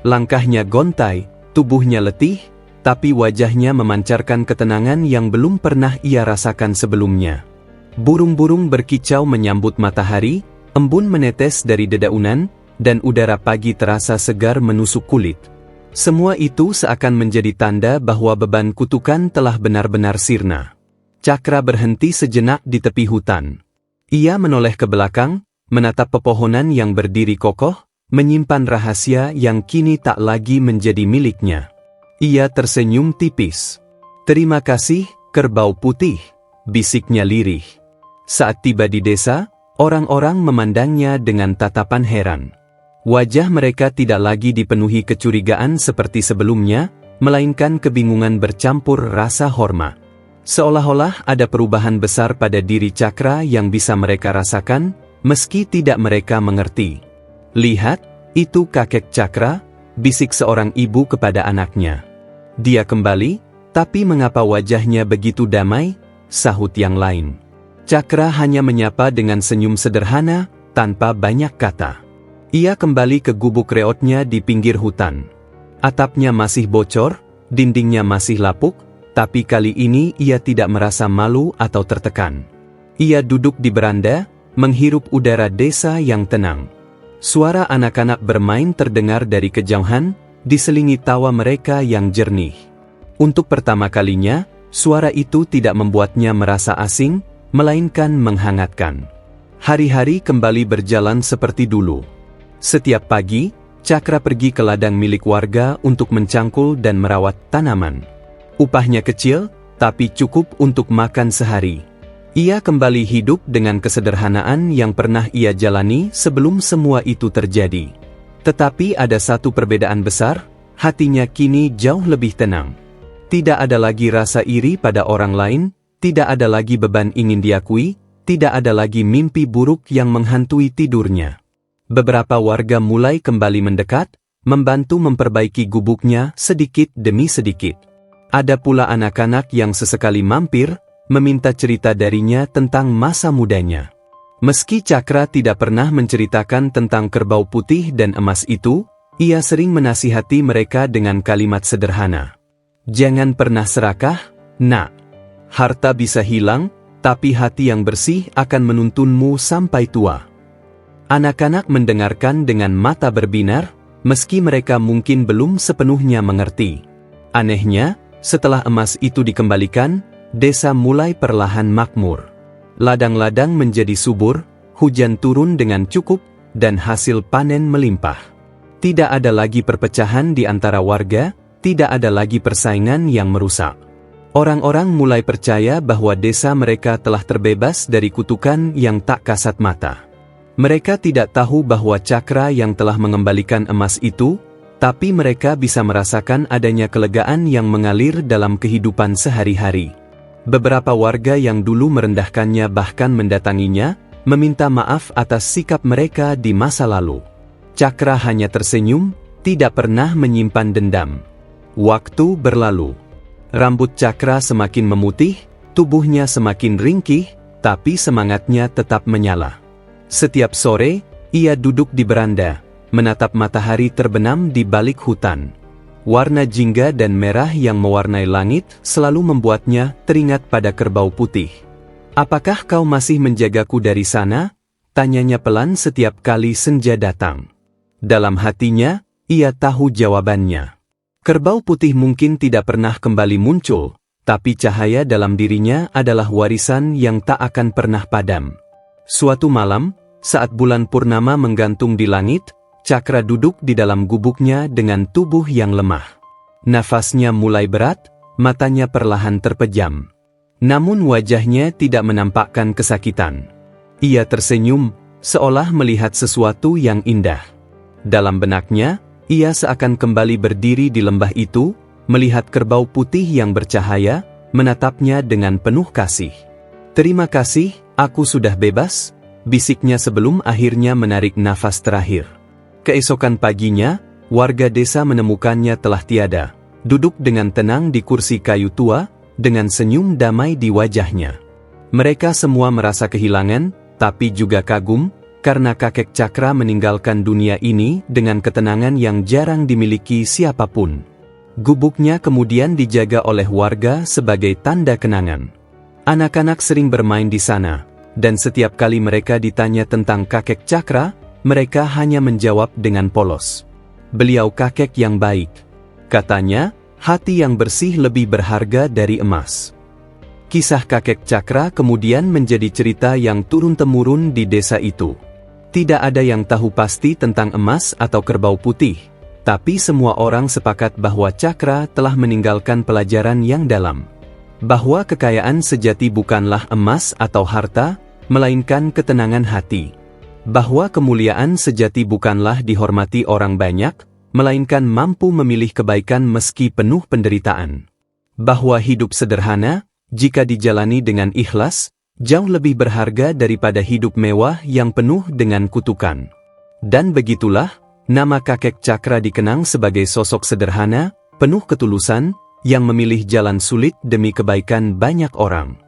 Langkahnya gontai, tubuhnya letih, tapi wajahnya memancarkan ketenangan yang belum pernah ia rasakan sebelumnya. Burung-burung berkicau menyambut matahari, embun menetes dari dedaunan, dan udara pagi terasa segar menusuk kulit. Semua itu seakan menjadi tanda bahwa beban kutukan telah benar-benar sirna. Cakra berhenti sejenak di tepi hutan. Ia menoleh ke belakang, menatap pepohonan yang berdiri kokoh, menyimpan rahasia yang kini tak lagi menjadi miliknya. Ia tersenyum tipis. "Terima kasih, kerbau putih," bisiknya lirih. Saat tiba di desa, orang-orang memandangnya dengan tatapan heran. Wajah mereka tidak lagi dipenuhi kecurigaan seperti sebelumnya, melainkan kebingungan bercampur rasa hormat. Seolah-olah ada perubahan besar pada diri Cakra yang bisa mereka rasakan, meski tidak mereka mengerti. "Lihat, itu kakek Cakra," bisik seorang ibu kepada anaknya. Dia kembali, Tapi mengapa wajahnya begitu damai? Sahut yang lain. Cakra hanya menyapa dengan senyum sederhana, tanpa banyak kata. Ia kembali ke gubuk reotnya di pinggir hutan. Atapnya masih bocor, dindingnya masih lapuk, tapi kali ini ia tidak merasa malu atau tertekan. Ia duduk di beranda, menghirup udara desa yang tenang. Suara anak-anak bermain terdengar dari kejauhan, diselingi tawa mereka yang jernih. Untuk pertama kalinya, suara itu tidak membuatnya merasa asing, melainkan menghangatkan. Hari-hari kembali berjalan seperti dulu. Setiap pagi, Cakra pergi ke ladang milik warga untuk mencangkul dan merawat tanaman. Upahnya kecil, tapi cukup untuk makan sehari. Ia kembali hidup dengan kesederhanaan yang pernah ia jalani sebelum semua itu terjadi. Tetapi ada satu perbedaan besar, hatinya kini jauh lebih tenang. Tidak ada lagi rasa iri pada orang lain, tidak ada lagi beban ingin diakui, tidak ada lagi mimpi buruk yang menghantui tidurnya. Beberapa warga mulai kembali mendekat, membantu memperbaiki gubuknya sedikit demi sedikit. Ada pula anak-anak yang sesekali mampir, meminta cerita darinya tentang masa mudanya. Meski Cakra tidak pernah menceritakan tentang kerbau putih dan emas itu, ia sering menasihati mereka dengan kalimat sederhana. Jangan pernah serakah, nak. Harta bisa hilang, tapi hati yang bersih akan menuntunmu sampai tua. Anak-anak mendengarkan dengan mata berbinar, meski mereka mungkin belum sepenuhnya mengerti. Anehnya, setelah emas itu dikembalikan, desa mulai perlahan makmur. Ladang-ladang menjadi subur, hujan turun dengan cukup, dan hasil panen melimpah. Tidak ada lagi perpecahan di antara warga, tidak ada lagi persaingan yang merusak. Orang-orang mulai percaya bahwa desa mereka telah terbebas dari kutukan yang tak kasat mata. Mereka tidak tahu bahwa Cakra yang telah mengembalikan emas itu, tapi mereka bisa merasakan adanya kelegaan yang mengalir dalam kehidupan sehari-hari. Beberapa warga yang dulu merendahkannya bahkan mendatanginya, meminta maaf atas sikap mereka di masa lalu. Cakra hanya tersenyum, tidak pernah menyimpan dendam. Waktu berlalu. Rambut Cakra semakin memutih, tubuhnya semakin ringkih, tapi semangatnya tetap menyala. Setiap sore, ia duduk di beranda, menatap matahari terbenam di balik hutan. Warna jingga dan merah yang mewarnai langit selalu membuatnya teringat pada kerbau putih. Apakah kau masih menjagaku dari sana? Tanyanya pelan setiap kali senja datang. Dalam hatinya, ia tahu jawabannya. Kerbau putih mungkin tidak pernah kembali muncul, tapi cahaya dalam dirinya adalah warisan yang tak akan pernah padam. Suatu malam, saat bulan purnama menggantung di langit, Cakra duduk di dalam gubuknya dengan tubuh yang lemah. Nafasnya mulai berat, matanya perlahan terpejam. Namun wajahnya tidak menampakkan kesakitan. Ia tersenyum, seolah melihat sesuatu yang indah. Dalam benaknya, ia seakan kembali berdiri di lembah itu, melihat kerbau putih yang bercahaya, menatapnya dengan penuh kasih. Terima kasih, aku sudah bebas, bisiknya sebelum akhirnya menarik nafas terakhir. Keesokan paginya, warga desa menemukannya telah tiada, duduk dengan tenang di kursi kayu tua, dengan senyum damai di wajahnya. Mereka semua merasa kehilangan, tapi juga kagum, karena kakek Cakra meninggalkan dunia ini dengan ketenangan yang jarang dimiliki siapapun. Gubuknya kemudian dijaga oleh warga sebagai tanda kenangan. Anak-anak sering bermain di sana, dan setiap kali mereka ditanya tentang kakek Cakra, mereka hanya menjawab dengan polos. Beliau kakek yang baik. Katanya, hati yang bersih lebih berharga dari emas. Kisah kakek Cakra kemudian menjadi cerita yang turun-temurun di desa itu. Tidak ada yang tahu pasti tentang emas atau kerbau putih, tapi semua orang sepakat bahwa Cakra telah meninggalkan pelajaran yang dalam. Bahwa kekayaan sejati bukanlah emas atau harta, melainkan ketenangan hati. Bahwa kemuliaan sejati bukanlah dihormati orang banyak, melainkan mampu memilih kebaikan meski penuh penderitaan. Bahwa hidup sederhana, jika dijalani dengan ikhlas, jauh lebih berharga daripada hidup mewah yang penuh dengan kutukan. Dan begitulah, nama kakek Cakra dikenang sebagai sosok sederhana, penuh ketulusan, yang memilih jalan sulit demi kebaikan banyak orang.